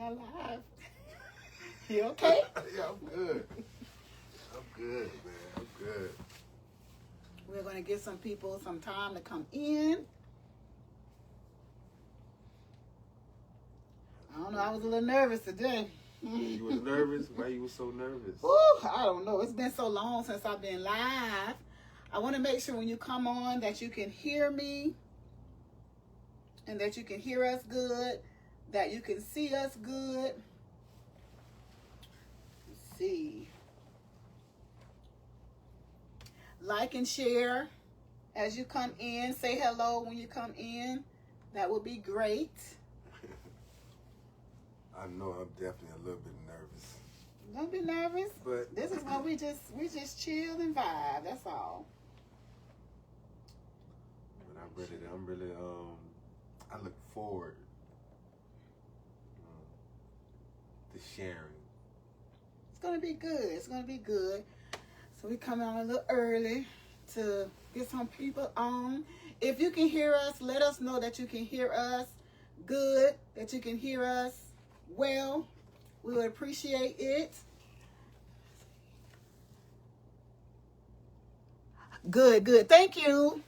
Y'all live. You okay? Yeah, I'm good. I'm good, man. I'm good. We're going to give some people some time to come in. I don't know. I was a little nervous today. You was nervous? Why you was so nervous? Ooh, I don't know. It's been so long since I've been live. I want to make sure when you come on that you can hear me and that you can hear us good, that you can see us good. Let's see. Like and share as you come in. Say hello when you come in. That would be great. I know I'm definitely a little bit nervous. Don't be nervous. But This is why we just chill and vibe. That's all. But I'm really I look forward to sharing. It's gonna be good. It's gonna be good. So we come on a little early to get some people on. If you can hear us, let us know that you can hear us good, that you can hear us well. We would appreciate it. Good, good. Thank you.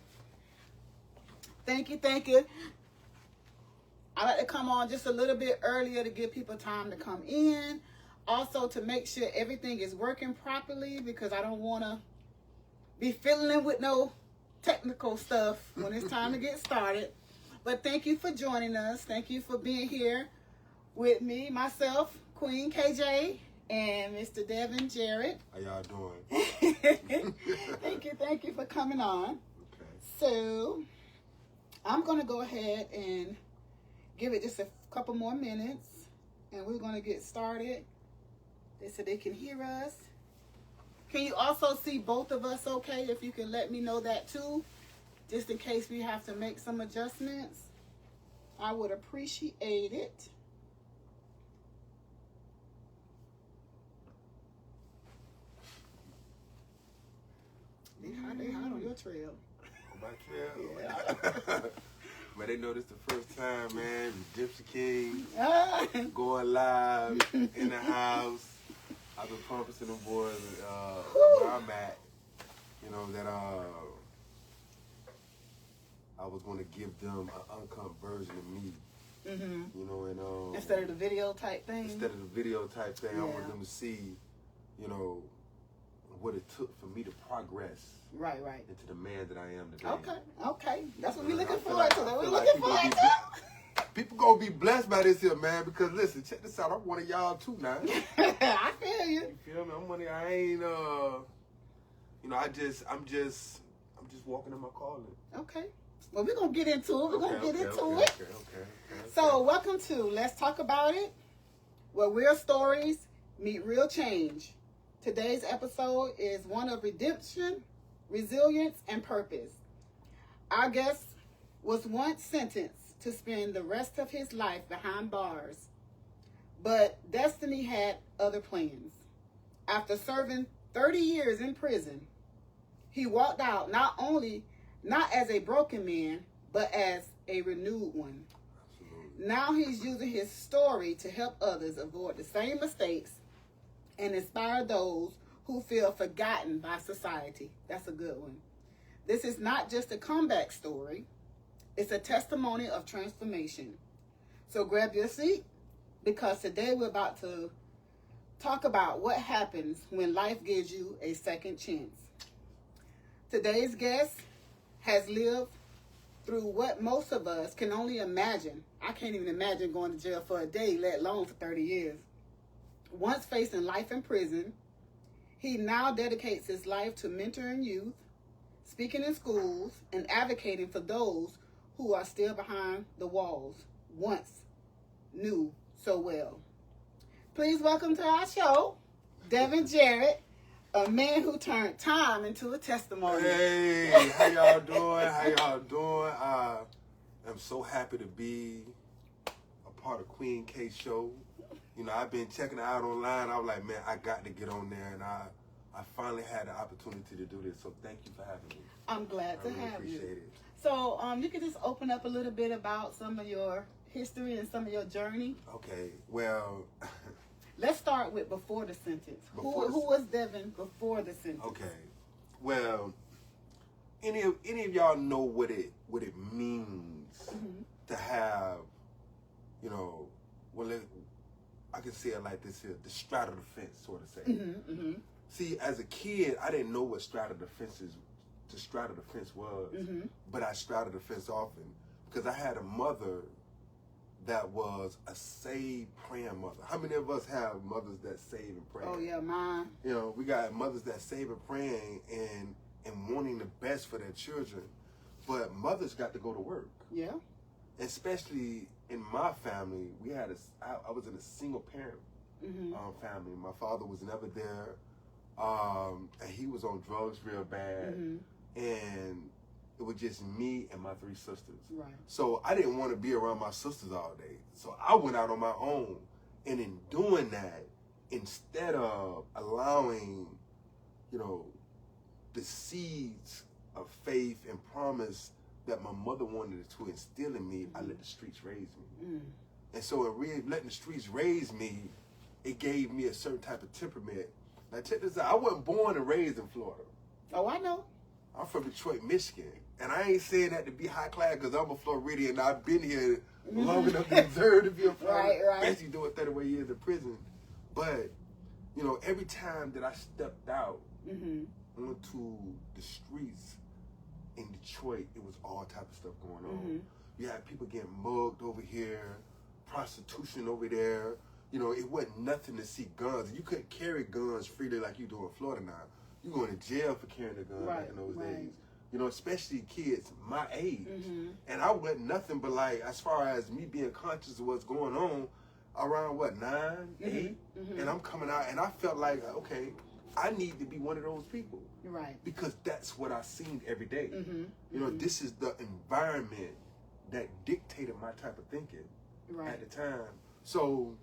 Thank you, thank you. I like to come on just a little bit earlier to give people time to come in. Also to make sure everything is working properly because I don't want to be fiddling with no technical stuff when it's time to get started. But thank you for joining us. Thank you for being here with me, myself, Queen KJ, and Mr. Devin Jarrett. How y'all doing? Thank you for coming on. Okay. So I'm going to go ahead and give it just a couple more minutes, and we're going to get started. They said they can hear us. Can you also see both of us okay? If you can let me know that too, just in case we have to make some adjustments. I would appreciate it. They hot on your trail. On my trail? Yeah. But they know this the first time, man. Redemption King Ah. going live in the house. I've been pumping to them boys where I'm at. You know, that I was going to give them an uncut version of me. Mm-hmm. You know, and Instead of the video type thing. Instead of the video type thing, I Yeah. want them to see, you know, what it took for me to progress. Right. Into the man that I am today. Okay. That's what we're I looking feel forward like- to. I That's what feel we're like looking people forward be- to. People gonna be blessed by this here, man. Because listen, check this out. I'm one of y'all too now. I feel you. You feel me? I'm one of y'all. I ain't you know, I'm just walking in my calling. Okay. Well, we're going to get into it. We're going to get into it. Okay. So, welcome to Let's Talk About It, where real stories meet real change. Today's episode is one of redemption, resilience, and purpose. Our guest was once sentenced to spend the rest of his life behind bars, but destiny had other plans. After serving 30 years in prison, he walked out not as a broken man, but as a renewed one. Absolutely. Now he's using his story to help others avoid the same mistakes and inspire those who feel forgotten by society. That's a good one. This is not just a comeback story. It's a testimony of transformation. So grab your seat, because today we're about to talk about what happens when life gives you a second chance. Today's guest has lived through what most of us can only imagine. I can't even imagine going to jail for a day, let alone for 30 years. Once facing life in prison, he now dedicates his life to mentoring youth, speaking in schools, and advocating for those who are still behind the walls, once knew so well. Please welcome to our show, Devin Jarrett, a man who turned time into a testimony. Hey, how y'all doing? I'm so happy to be a part of Queen K show. You know, I've been checking it out online. I was like, man, I got to get on there, and I finally had the opportunity to do this. So thank you for having me. I'm glad to I really have you. appreciate it. So you can just open up a little bit about some of your history and some of your journey? Okay, well, Let's start with before the sentence. Before Who was Devin before the sentence? okay, well, any of y'all know what it means to have, you know, well, I can say it like this here, the straddle the fence, sort of say. See, as a kid, I didn't know what straddle the fence was, but I straddled the fence often because I had a mother that was a saved, praying mother. How many of us have mothers that save and pray? Oh yeah, mine. You know, we got mothers that save and praying and wanting the best for their children, but mothers got to go to work. Yeah. Especially in my family, I was in a single parent family. My father was never there, and he was on drugs real bad, and it was just me and my 3 sisters. Right. So I didn't want to be around my sisters all day. So I went out on my own, and in doing that, instead of allowing, you know, the seeds of faith and promise that my mother wanted to instill in me, I let the streets raise me. And so in letting the streets raise me, it gave me a certain type of temperament. Now check this out, I wasn't born and raised in Florida. Oh, I know. I'm from Detroit, Michigan. And I ain't saying that to be high class because I'm a Floridian and I've been here long enough to deserve to be a Floridian. Right. Especially doing 31 years in prison. But, you know, every time that I stepped out onto the streets in Detroit, it was all type of stuff going on. You had people getting mugged over here, prostitution over there. You know, it wasn't nothing to see guns. You couldn't carry guns freely like you do in Florida now. You going to jail for carrying a gun back in those days. You know, especially kids my age. And I wasn't nothing but like, as far as me being conscious of what's going on, around what, 9, 8? And I'm coming out and I felt like, okay, I need to be one of those people. Right. Because that's what I seen every day. You know, this is the environment that dictated my type of thinking at the time. So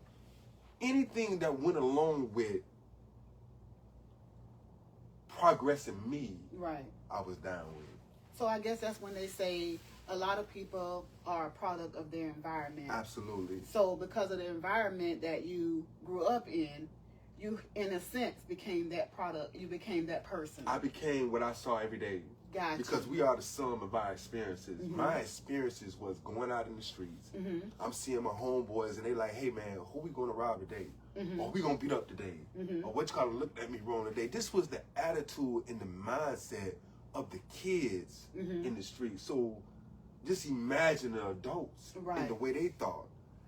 anything that went along with progressing me, I was down with. So I guess that's when they say a lot of people are a product of their environment. Absolutely. So because of the environment that you grew up in, you, in a sense, became that product. You became that person. I became what I saw every day. Gotcha. Because we are the sum of our experiences. My experiences was going out in the streets. I'm seeing my homeboys and they like, hey man, who we gonna rob today? Or we gonna beat up today? Or what you call looked at me wrong today? This was the attitude and the mindset of the kids in the street. So just imagine the adults and the way they thought.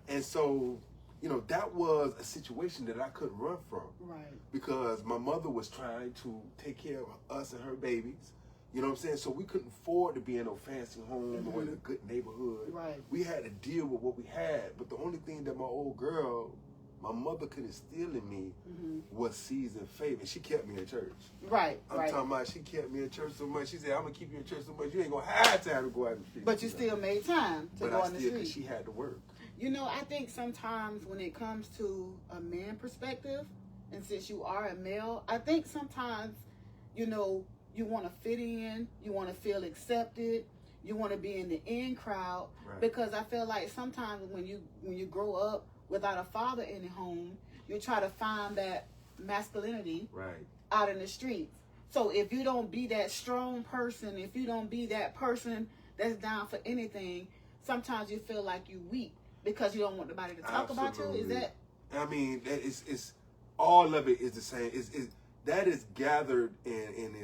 And so, you know, that was a situation that I couldn't run from. Because my mother was trying to take care of us and her babies. You know what I'm saying? So we couldn't afford to be in a fancy home or in a good neighborhood. We had to deal with what we had. But the only thing that my old girl, my mother could instill in me was seeds and faith. And she kept me in church. I'm talking about she kept me in church so much. She said, I'm going to keep you in church so much, you ain't going to have time to go out in the street. But you still made time to go on the street. Because she had to work. You know, I think sometimes when it comes to a man perspective, and since you are a male, I think sometimes, you know, you want to fit in, you want to feel accepted, you want to be in the in crowd, because I feel like sometimes when you grow up without a father in the home, you try to find that masculinity out in the streets. So if you don't be that strong person, if you don't be that person that's down for anything, sometimes you feel like you weak because you don't want nobody to talk about you. Is that? I mean, it's all of it is the same. That is gathered in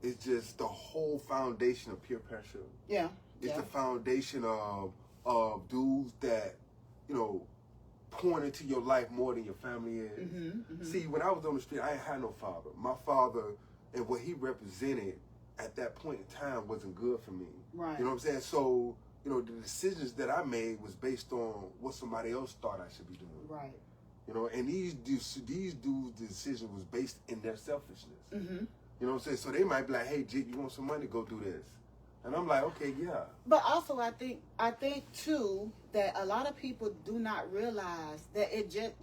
it's just the whole foundation of peer pressure. It's the foundation of dudes that, you know, point into your life more than your family is. See, when I was on the street, I ain't had no father. My father and what he represented at that point in time wasn't good for me. You know what I'm saying? So, you know, the decisions that I made was based on what somebody else thought I should be doing. You know, and these dudes' decision was based in their selfishness. You know what I'm saying? So they might be like, hey, Jake, you want some money? Go do this. And I'm like, okay, yeah. But also, I think too that a lot of people do not realize that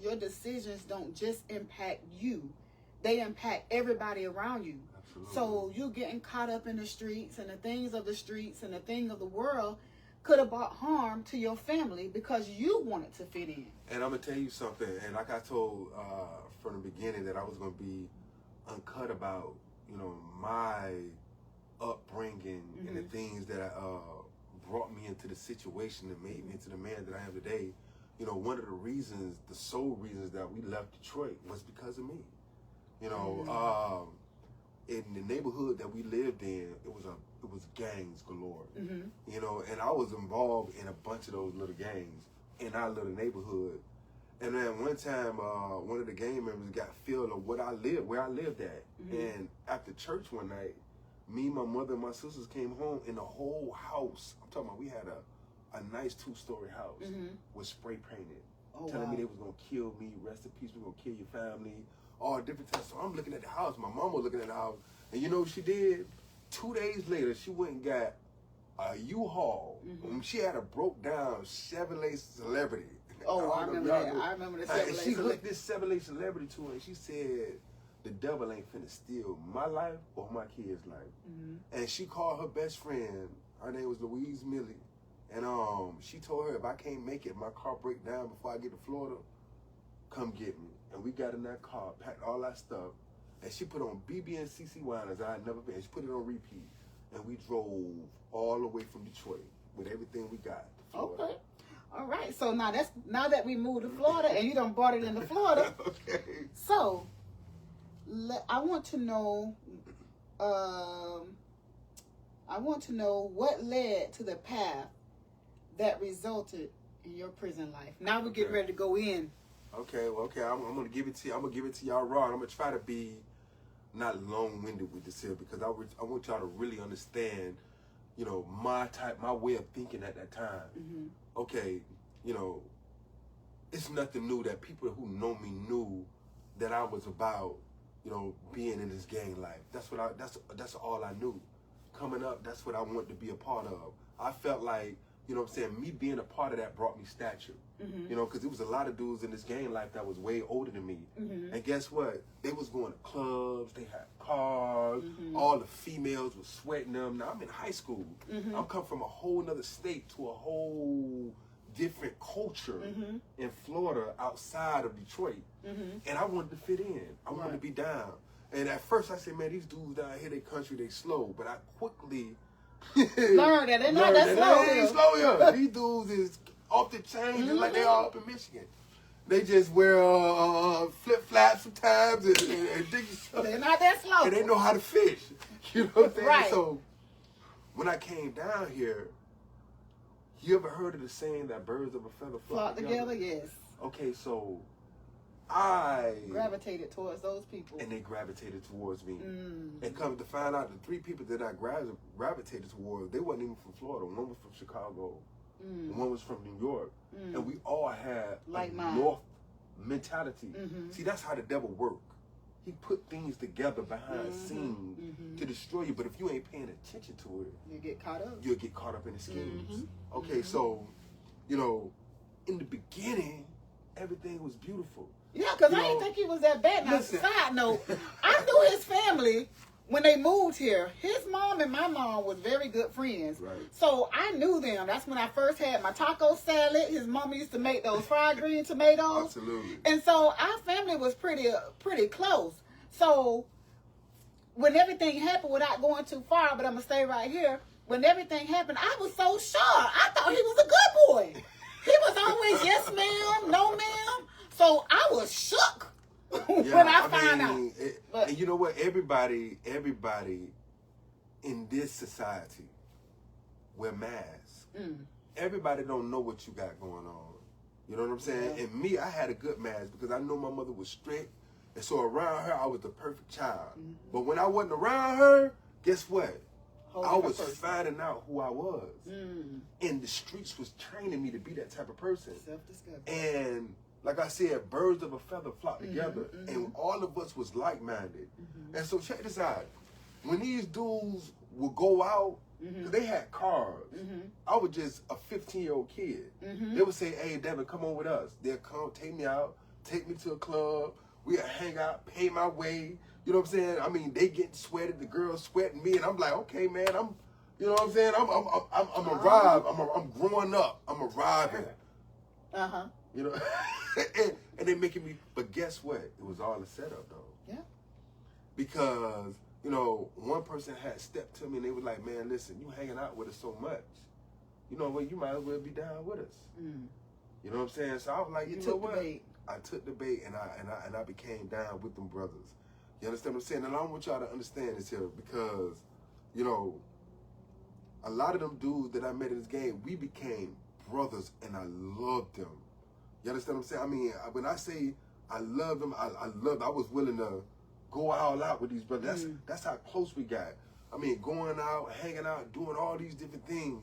your decisions don't just impact you; they impact everybody around you. Absolutely. So you getting caught up in the streets and the things of the streets and the thing of the world, could have brought harm to your family because you wanted to fit in. And I'm gonna tell you something. And like I told from the beginning that I was gonna be uncut about, my upbringing and the things that brought me into the situation that made me into the man that I am today. One of the reasons, the sole reasons that we left Detroit was because of me. In the neighborhood that we lived in, it was gangs galore. And I was involved in a bunch of those little gangs in our little neighborhood. And then one time, one of the gang members got feel of where I lived at. And after church one night, me, my mother, and my sisters came home, and the whole house, I'm talking about, we had a nice 2-story house, was spray painted, telling me they was gonna kill me, rest in peace, we're gonna kill your family, all different types. So I'm looking at the house, my mom was looking at the house, and you know what she did? 2 days later, she went and got a U-Haul. She had a broke down Chevrolet Celebrity. Oh, I remember that. I remember the Chevrolet And she hooked this Chevrolet Celebrity to her, and she said, the devil ain't finna steal my life or my kids' life. And she called her best friend, her name was Louise Millie, and she told her, if I can't make it, my car break down before I get to Florida, come get me. And we got in that car, packed all that stuff, and she put on BB and CC Winers I had never been. She put it on repeat, and we drove all the way from Detroit with everything we got to Florida. Okay. All right. So now that we moved to Florida and you done brought it into Florida. Okay. So I want to know what led to the path that resulted in your prison life. Now we're getting ready to go in. Okay, I'm gonna give it to you. I'm gonna give it to y'all raw. And I'm gonna try to be not long-winded with this here because I want y'all to really understand, my way of thinking at that time. Okay, it's nothing new that people who know me knew that I was about, being in this gang life. That's all I knew. Coming up, that's what I wanted to be a part of. I felt like, me being a part of that brought me stature. Because there was a lot of dudes in this gang life that was way older than me. And guess what? They was going to clubs, they had cars, all the females was sweating them. Now I'm in high school. I'm come from a whole nother state to a whole different culture in Florida outside of Detroit. And I wanted to fit in. I wanted to be down. And at first I said, man, these dudes down here, they country, they slow. But I quickly learned that they're not that slow. They ain't slow here. These dudes is off the chain just like they are up in Michigan. They just wear flip-flops sometimes and diggy stuff. They're not that slow. And they know how to fish. You know what I'm saying? Right. So when I came down here, you ever heard of the saying that birds of a feather flock together? Yes. Okay, so I gravitated towards those people. And they gravitated towards me. And come to find out, the 3 people that I gravitated towards, they wasn't even from Florida. One was from Chicago. And one was from New York. And we all had like a North mentality. See, that's how the devil works. He put things together behind scenes to destroy you. But if you ain't paying attention to it, you get caught up. You'll get caught up in the schemes. Okay, so, in the beginning, everything was beautiful. Yeah, because I didn't think he was that bad. Now, side note, I knew his family when they moved here. His mom and my mom was very good friends. Right. So I knew them. That's when I first had my taco salad. His mom used to make those fried green tomatoes. Absolutely. And so our family was pretty close. So when everything happened, without going too far, but I'm going to stay right here, when everything happened, I was so shocked. I thought he was a good boy. He was always yes ma'am, no ma'am. So I was shook when I found out. And you know what? Everybody in this society wear masks. Everybody don't know what you got going on. You know what I'm saying? Yeah. And me, I had a good mask because I know my mother was strict. And so around her, I was the perfect child. But when I wasn't around her, guess what? I was finding out who I was. And the streets was training me to be that type of person. Self-discovery. And like I said, birds of a feather flock together. And all of us was like-minded. And so check this out. When these dudes would go out, cause they had cars. I was just a 15-year-old kid. They would say, hey, Devin, come on with us. They'll come, take me out, take me to a club. We'd hang out, pay my way. You know what I'm saying? I mean, they getting sweated, the girls sweating me, and I'm like, okay, man, You know what I'm saying? I'm arrived. I'm growing up. I'm arriving. You know, and they making me. But guess what? It was all a setup, though. Yeah. Because you know, one person had stepped to me and they was like, "Man, listen, you hanging out with us so much. You know what? You might as well be down with us." You know what I'm saying? So I was like, you know what? I took the bait and I became down with them brothers. You understand what I'm saying? And I want y'all to understand this here because, you know, a lot of them dudes that I met in this game, we became brothers and I loved them. You understand what I'm saying? I mean, when I say I love them, I was willing to go all out with these brothers. That's how close we got. I mean, going out, hanging out, doing all these different things.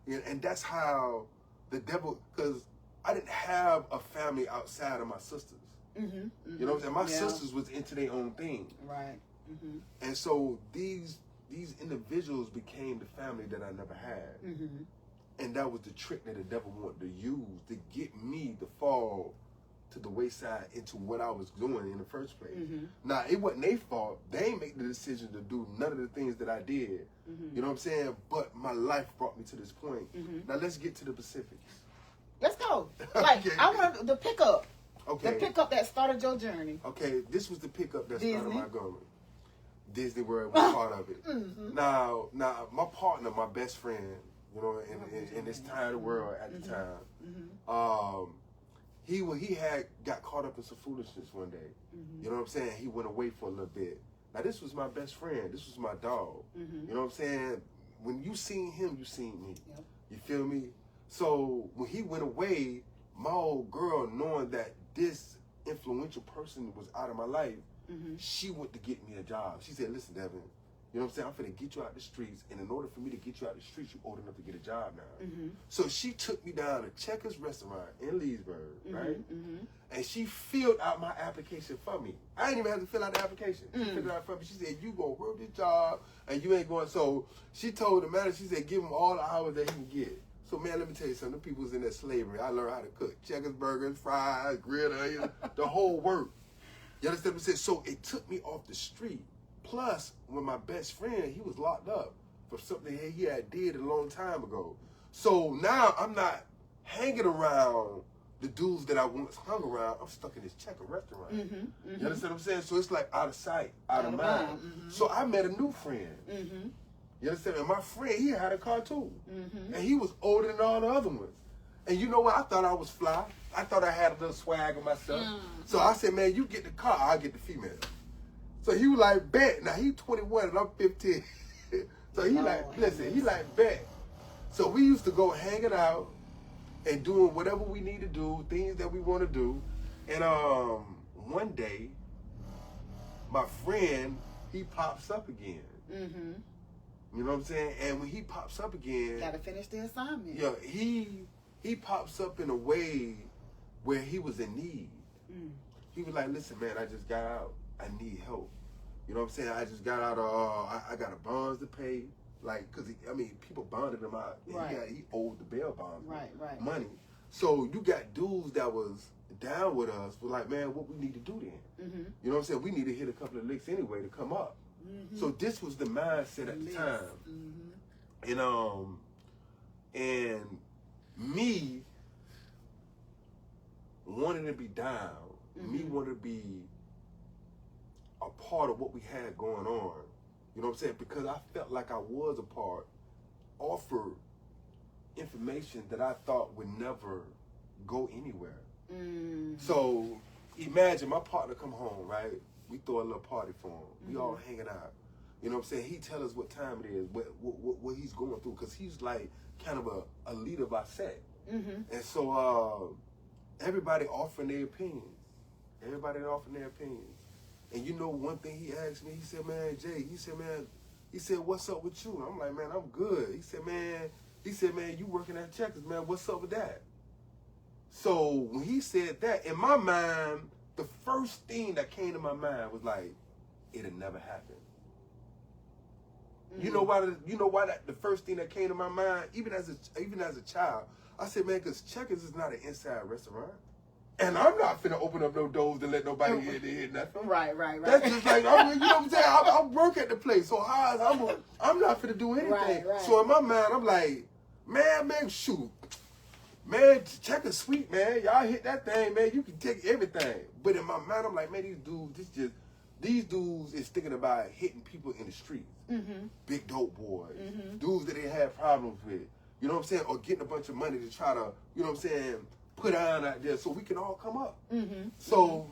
And that's how the devil, because I didn't have a family outside of my sisters. You know what I'm saying? My sisters was into their own thing. Right. And so these individuals became the family that I never had. And that was the trick that the devil wanted to use to get me to fall to the wayside into what I was doing in the first place. Now, it wasn't their fault. They ain't make the decision to do none of the things that I did. You know what I'm saying? But my life brought me to this point. Now, let's get to the Pacifics. Let's go. Like, okay. I want the pickup. Okay. The pickup that started your journey. Okay, this was the pickup that Disney. started my going. Disney World was part of it. Now, my partner, my best friend, you know, in this time of the world at the time, he had got caught up in some foolishness one day. You know what I'm saying? He went away for a little bit. Now, this was my best friend. This was my dog. You know what I'm saying? When you seen him, you seen me. You feel me? So when he went away, my old girl, knowing that this influential person was out of my life, she went to get me a job. She said, "Listen, Devin, you know what I'm saying? I'm finna get you out the streets, and in order for me to get you out the streets, you're old enough to get a job now." So she took me down to Checkers restaurant in Leesburg, right? And she filled out my application for me. I didn't even have to fill out the application. She filled it out for me. She said, "You gonna work this job, and you ain't going." So she told the manager, she said, "Give him all the hours that he can get." So, man, let me tell you something. The people was in that slavery. I learned how to cook Checkers, burgers, fries, grilled onions, the whole work. You understand what I'm saying? So it took me off the street. Plus, when my best friend, he was locked up for something he had did a long time ago. So now I'm not hanging around the dudes that I once hung around. I'm stuck in this Checker restaurant. You understand what I'm saying? So it's like out of sight, out of mind. So I met a new friend. You understand? And my friend, he had a car too. And he was older than all the other ones. And you know what? I thought I was fly. I thought I had a little swag on myself. So I said, "Man, you get the car, I'll get the female." So he was like, "Bet." Now he 21 and I'm 15. So he he like, "Bet." So we used to go hanging out and doing whatever we need to do, things that we want to do. And one day, my friend, he pops up again. You know what I'm saying? And when he pops up again, gotta finish the assignment. Yeah, he pops up in a way where he was in need. He was like, "Listen, man, I just got out. I need help. You know what I'm saying? I just got out of, I got a bonds to pay. Like, because, people bonded him out. And he owed the bail bonds money. So you got dudes that was down with us, was like, "Man, what we need to do then?" You know what I'm saying? We need to hit a couple of licks anyway to come up. So this was the mindset at the time. And me wanting to be down, me wanting to be a part of what we had going on, you know what I'm saying? Because I felt like I was a part, offered information that I thought would never go anywhere. So imagine my partner come home, right? We throw a little party for him. We all hanging out. You know what I'm saying? He tell us what time it is, what he's going through, because he's like kind of a leader of our set. And so everybody offering their opinions. And you know one thing he asked me, he said, "Man, Jay," he said, "What's up with you?" I'm like, "Man, I'm good." He said, man, you working at Checkers, man, what's up with that?" So when he said that, in my mind, the first thing that came to my mind was like, it'll never happen. You know why? The first thing that came to my mind, even as a child, I said, "Man, because Checkers is not an inside restaurant. And I'm not finna open up no doors to let nobody in nothing. Right. That's just like, I mean, you know what I'm saying? I work at the place, so I'm not finna do anything. Right. So in my mind, I'm like, man, shoot. Man, check a sweep, man. Y'all hit that thing, man. You can take everything. But in my mind, I'm like, man, these dudes is thinking about hitting people in the streets. Mm-hmm. Big dope boys. Mm-hmm. Dudes that they have problems with. You know what I'm saying? Or getting a bunch of money to try to, you know what I'm saying, put on out there so we can all come up. Mm-hmm. So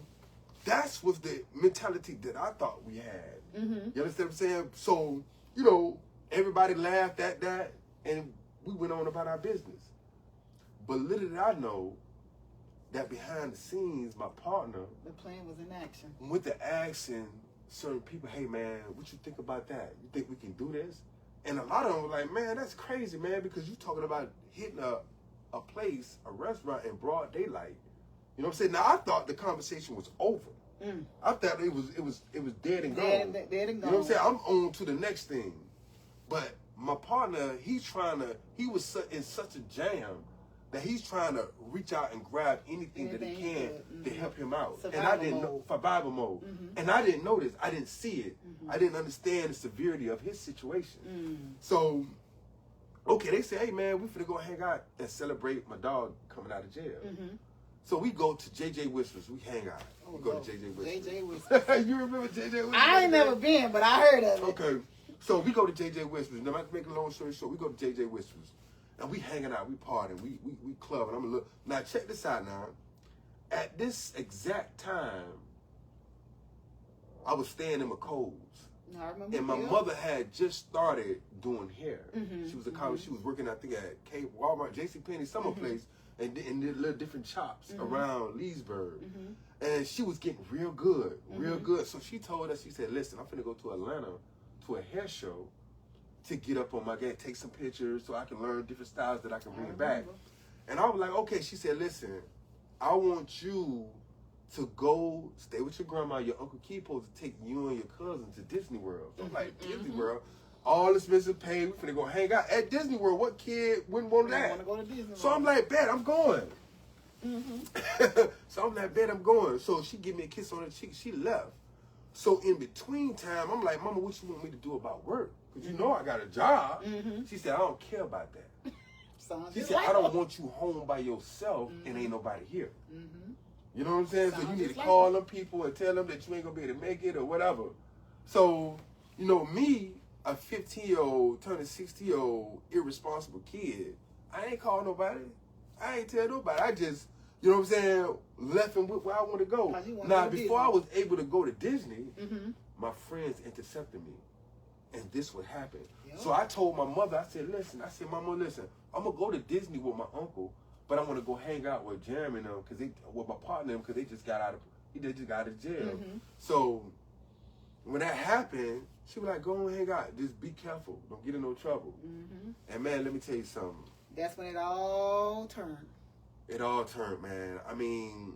that's was the mentality that I thought we had. Mm-hmm. You understand what I'm saying? So, you know, everybody laughed at that and we went on about our business. But little did I know that behind the scenes, my partner, the plan was in action. went to asking certain people, hey man, what you think about that? You think we can do this? And a lot of them were like, man, that's crazy, man, because you talking about hitting a place, a restaurant in broad daylight. You know what I'm saying? Now I thought the conversation was over. I thought it was dead and gone. Dead and gone. You know what I'm saying? I'm on to the next thing. But my partner, he was in such a jam that he's trying to reach out and grab anything that he can to help him out. Survival and I didn't mode. know, survival mode. Mm-hmm. And I didn't know this. I didn't see it. Mm-hmm. I didn't understand the severity of his situation. Mm. So, okay, they say, hey man, we finna go hang out and celebrate my dog coming out of jail. Mm-hmm. So we go to JJ Whispers. We hang out. Oh, We go to JJ Whispers. JJ Whispers. You remember JJ Whispers? I ain't never been, but I heard of it. Okay, so we go to JJ Whispers. Now, to make a long story short, we go to JJ Whispers. And we hanging out, we partying, we clubbing. I'm gonna look. Now check this out now. At this exact time, I was staying in McColl's. I remember. And my mother had just started doing hair. Mm-hmm. She was a college. She was working, I think, at Walmart, JCPenney, summer place, and did little different chops around Leesburg. And she was getting real good, real good. So she told us, she said, listen, I'm finna go to Atlanta to a hair show to get up on my game, take some pictures so I can learn different styles that I can bring back. And I was like, okay. She said, listen, I want you to go stay with your grandma. Your Uncle Keith supposed to take you and your cousin to Disney World. So I'm like, Disney World? All expenses paid. We finna go hang out at Disney World. What kid wouldn't want that? Want to go to Disney World. So I'm like, bet, I'm going. So I'm like, bet, I'm going. So she give me a kiss on the cheek. She left. So in between time, I'm like, Mama, what you want me to do about work? Because you know I got a job. She said, I don't care about that. She said, I don't want you home by yourself and ain't nobody here. You know what I'm saying? So you need to call them people and tell them that you ain't going to be able to make it or whatever. So, you know, me, a 15-year-old, turning 60-year-old, irresponsible kid, I ain't call nobody. I ain't tell nobody. I just, you know what I'm saying, left and went where I want to go. Now, before I was able to go to Disney, my friends intercepted me. And this would happen. So I told my mother, I said, Mama, listen, I'm going to go to Disney with my uncle, but I want to go hang out with Jeremy and them, with my partner, because they just got out of jail. So when that happened, she was like, go and hang out. Just be careful. Don't get in no trouble. And man, let me tell you something. That's when it all turned. It all turned, man. I mean,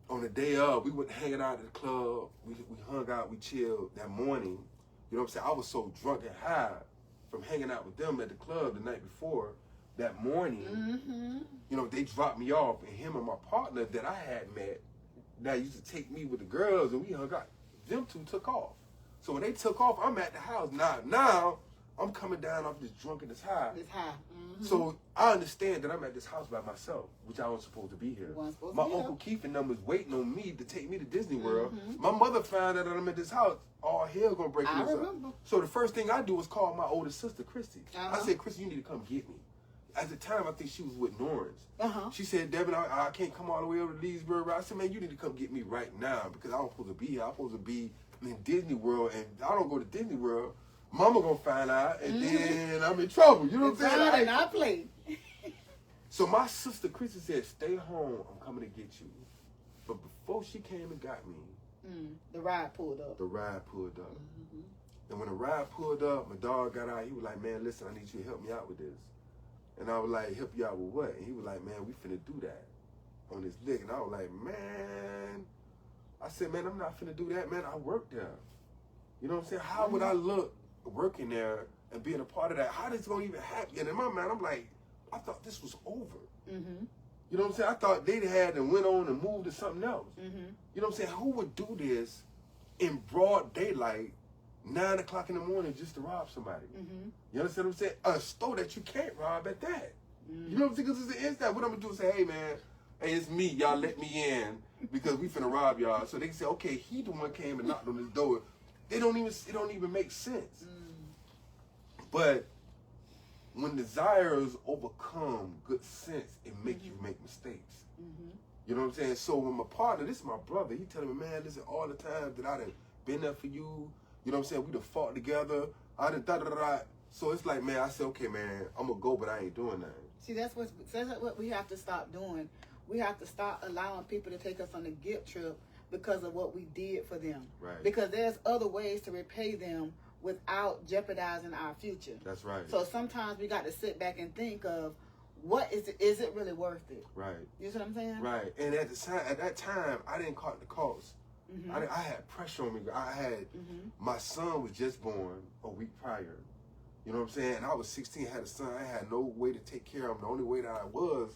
on the day of, we went hanging out at the club. We hung out, we chilled that morning. You know what I'm saying? I was so drunk and high from hanging out with them at the club the night before. That morning, you know, they dropped me off, and him and my partner that I had met, that used to take me with the girls, and we hung out. Them two took off. So when they took off, I'm at the house. Now I'm coming down off this drunkenness high. It's high. So I understand that I'm at this house by myself, which I wasn't supposed to be here. My Uncle Keith and them was waiting on me to take me to Disney World. My mother found out that I'm at this house. All hell gonna break loose up. So the first thing I do was call my older sister, Christy. I said, Christy, you need to come get me. At the time, I think she was with Norris. She said, Devin, I can't come all the way over to Leesburg. I said, man, you need to come get me right now because I'm supposed to be here. I'm supposed to be in Disney World, and I don't go to Disney World. Mama gonna find out, and then I'm in trouble. You know what I'm saying? And I played. So my sister Christy said, stay home. I'm coming to get you. But before she came and got me, the ride pulled up. And when the ride pulled up, my dog got out. He was like, man, listen, I need you to help me out with this. And I was like, help you out with what? And he was like, man, we finna do that on this lick. And I was like, man. I said, man, I'm not finna do that, man. I work there. You know what I'm saying? How would I look working there and being a part of that? How this gonna even happen? And in my mind, I'm like, I thought this was over. You know what I'm saying? I thought they had and went on and moved to something else. Mm-hmm. You know what I'm saying? Who would do this in broad daylight, 9 o'clock in the morning, just to rob somebody? Mm-hmm. You understand what I'm saying? A store that you can't rob at that. Mm-hmm. You know what I'm saying? Because it's the inside. What I'm going to do is say, hey, man, hey, it's me. Y'all let me in because we finna rob y'all. So they can say, okay, he the one came and knocked on this door. It don't even make sense. But when desires overcome good sense, it makes you make mistakes. You know what I'm saying? So when my partner, this is my brother, he telling me, man, listen, all the time that I done been there for you, you know what I'm saying? We done fought together. I done da-da-da-da. So it's like, man, I said, okay, man, I'm going to go, but I ain't doing nothing. See, that's what we have to stop doing. We have to stop allowing people to take us on a guilt trip because of what we did for them. Right. Because there's other ways to repay them without jeopardizing our future. That's right. So sometimes we got to sit back and think of, what is it really worth it? Right. You see what I'm saying? Right. And at that time, I didn't count the cost. Mm-hmm. I had pressure on me. I had, my son was just born a week prior. You know what I'm saying? And I was 16, had a son. I had no way to take care of him. The only way that I was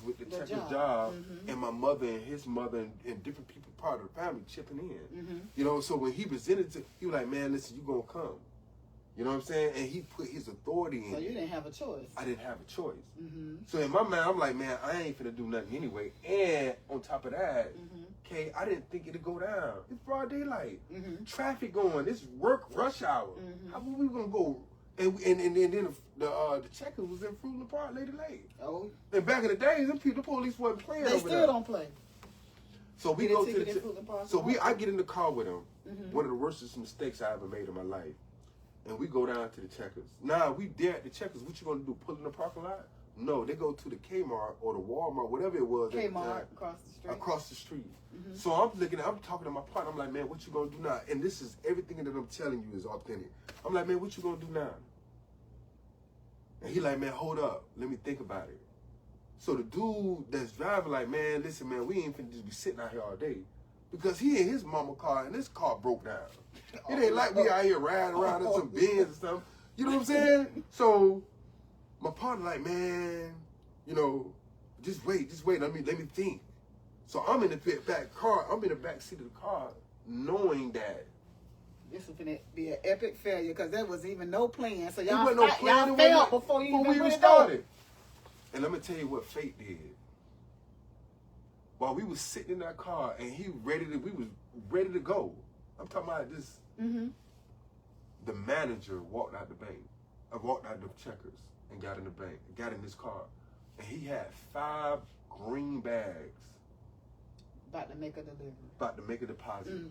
with the checker job and my mother and his mother and different people, part of the family, chipping in. You know, so when he presented to, he was like, man, listen, you gonna come. You know what I'm saying? And he put his authority in. So you didn't have a choice. I didn't have a choice. So in my mind, I'm like, man, I ain't finna do nothing anyway. And on top of that, okay, I didn't think it'd go down. It's broad daylight. Traffic going. It's work rush hour. How we gonna go? And then the checkers was in Fruitland Park, Lady Lake. Oh. And back in the days, the police wasn't playing. They still don't play. So we go to the I get in the car with him. One of the worstest mistakes I ever made in my life. And we go down to the checkers. Now we there at the checkers. What you gonna do? Pull in the parking lot? No, they go to the Kmart or the Walmart, whatever it was. Kmart across the street. Across the street. So I'm talking to my partner. I'm like, man, what you gonna do now? And this is everything that I'm telling you is authentic. I'm like, man, what you gonna do now? And he like, man, hold up. Let me think about it. So the dude that's driving like, man, listen, man, we ain't finna just be sitting out here all day. Because he in his mama car and this car broke down. It ain't like we out here riding around in some Benz or something. You know what I'm saying? So my partner like, man, you know, just wait. Let me think. So I'm in the back seat of the car, knowing that this was gonna be an epic failure because there was even no plan. So y'all failed before you even started. And let me tell you what fate did. While we was sitting in that car and we was ready to go. I'm talking about this. The manager walked out the bank. I walked out the checkers and got in the bank, got in his car, and he had 5 green bags. About to make a delivery. About to make a deposit.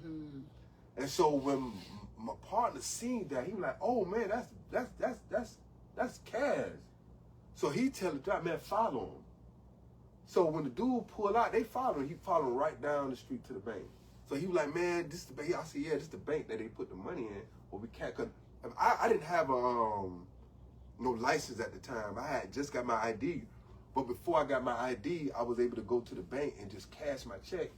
And so when my partner seen that, he was like, "Oh man, that's cash." So he tell the driver, "Man, follow him." So when the dude pulled out, they followed him. He followed right down the street to the bank. So he was like, "Man, this is the bank." I said, "Yeah, this is the bank that they put the money in." Well, we can't. Cause I didn't have no license at the time. I had just got my ID. But before I got my ID, I was able to go to the bank and just cash my check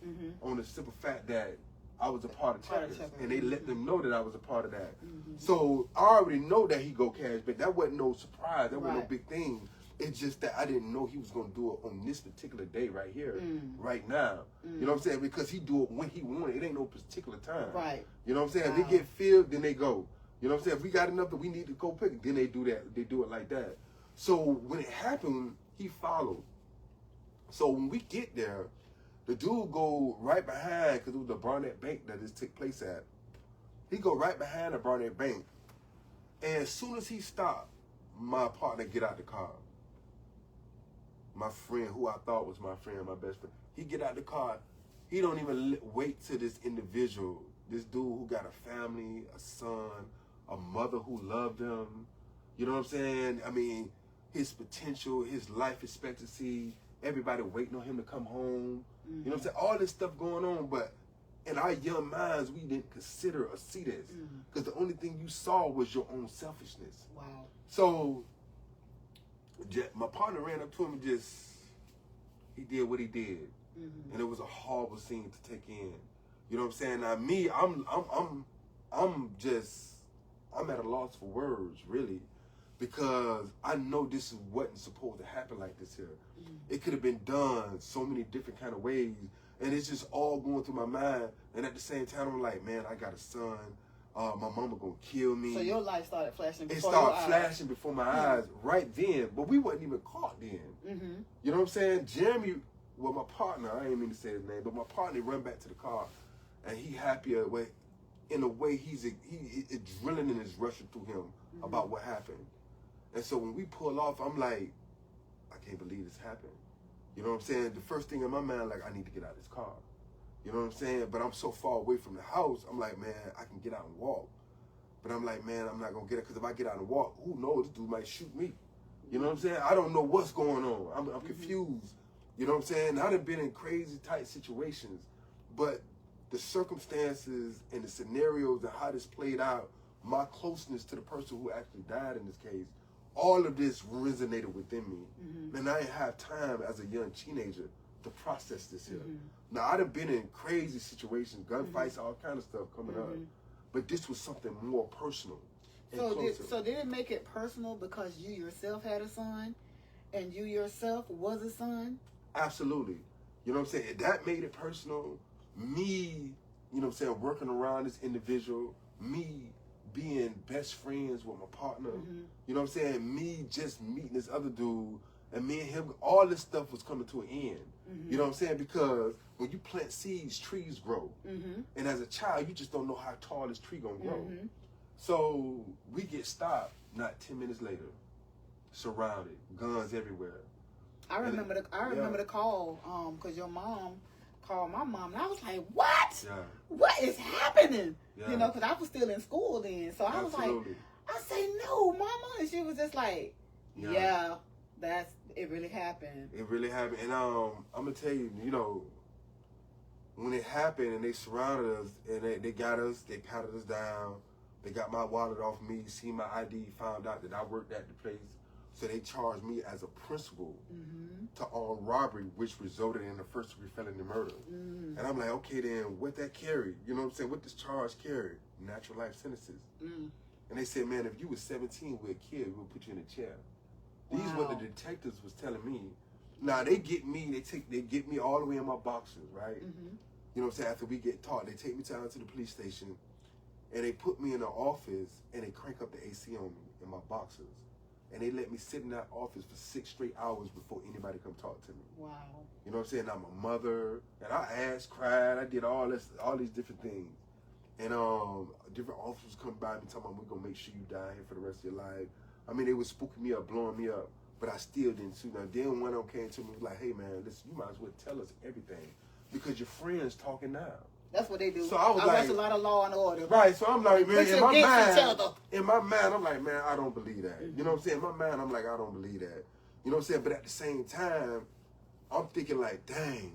on the simple fact that I was a part of Checkers. And they let them know that I was a part of that. So I already know that he go cash, but that wasn't no surprise. That wasn't no big thing. It's just that I didn't know he was going to do it on this particular day right here, right now. You know what I'm saying? Because he do it when he wanted. It ain't no particular time. Right. You know what I'm saying? Wow. If they get filled, then they go. You know what I'm saying? If we got enough that we need to go pick it, then they do that. They do it like that. So when it happened, he followed. So when we get there, the dude go right behind, because it was the Barnett Bank that this took place at. He go right behind the Barnett Bank. And as soon as he stopped, my partner get out the car. My friend, who I thought was my friend, my best friend, he get out the car. He don't even wait till this individual, this dude who got a family, a son, a mother who loved him. You know what I'm saying? I mean, his potential, his life expectancy, everybody waiting on him to come home. You know what I'm saying? All this stuff going on, but in our young minds, we didn't consider or see this. Because the only thing you saw was your own selfishness. Wow. So my partner ran up to him and he did what he did. And it was a horrible scene to take in. You know what I'm saying? Now me, I'm at a loss for words, really. because I know this wasn't supposed to happen like this here. It could have been done so many different kind of ways, and it's just all going through my mind. And at the same time, I'm like, man, I got a son. My mama gonna kill me. So your life started flashing before It started flashing before my eyes right then, but we wasn't even caught then. You know what I'm saying? Jeremy, well, my partner, I ain't mean to say his name, but my partner run back to the car, and he happier in a way he's adrenaline is rushing through him about what happened. And so when we pull off, I'm like, I can't believe this happened. You know what I'm saying? The first thing in my mind, like, I need to get out of this car. You know what I'm saying? But I'm so far away from the house, I'm like, man, I can get out and walk. But I'm like, man, I'm not going to get it, because if I get out and walk, who knows, this dude might shoot me. You know what I'm saying? I don't know what's going on. I'm confused. You know what I'm saying? I done been in crazy tight situations, but the circumstances and the scenarios and how this played out, my closeness to the person who actually died in this case, all of this resonated within me. And I didn't have time as a young teenager to process this here. Now, I done been in crazy situations, gunfights, all kind of stuff coming up, but this was something more personal. So did it make it personal because you yourself had a son, and you yourself was a son? Absolutely. You know what I'm saying? That made it personal. Me, you know what I'm saying, working around this individual, me being best friends with my partner, you know what I'm saying, me just meeting this other dude, and me and him, all this stuff was coming to an end. You know what I'm saying? Because when you plant seeds, trees grow. And as a child, you just don't know how tall this tree gonna grow. So we get stopped not 10 minutes later, surrounded, guns everywhere. I remember the call, because your mom called my mom, and I was like, what? What is happening? You know, because I was still in school then. So I was like, I say, no, mama. And she was just like, yeah, it really happened. It really happened. And I'm going to tell you, you know, when it happened and they surrounded us and they got us, they patted us down, they got my wallet off me, see my ID, found out that I worked at the place. So they charged me as a principal to armed robbery, which resulted in a first-degree felony murder. And I'm like, okay, then what that carry? You know what I'm saying? What this charge carry? Natural life sentences. And they said, man, if you was 17 with a kid, we'll put you in a chair. These what the detectives was telling me. Now they get me, they get me all the way in my boxers, right? You know what I'm saying? After we get taught, they take me down to the police station, and they put me in the office, and they crank up the AC on me in my boxers. And they let me sit in that office for 6 straight hours before anybody come talk to me. Wow. You know what I'm saying? I'm a mother, and I asked, cried, I did all these different things. And different officers come by me talking about, we're gonna make sure you die here for the rest of your life. I mean, they was spooking me up, blowing me up, but I still didn't sue them. Then one of them came to me and was like, hey man, listen, you might as well tell us everything, because your friend's talking now. That's what they do. So I watch a lot of Law and Order. Right, so I'm like, man, in my mind, I'm like, man, I don't believe that. You know what I'm saying? In my mind, I'm like, I don't believe that. You know what I'm saying? But at the same time, I'm thinking like, dang,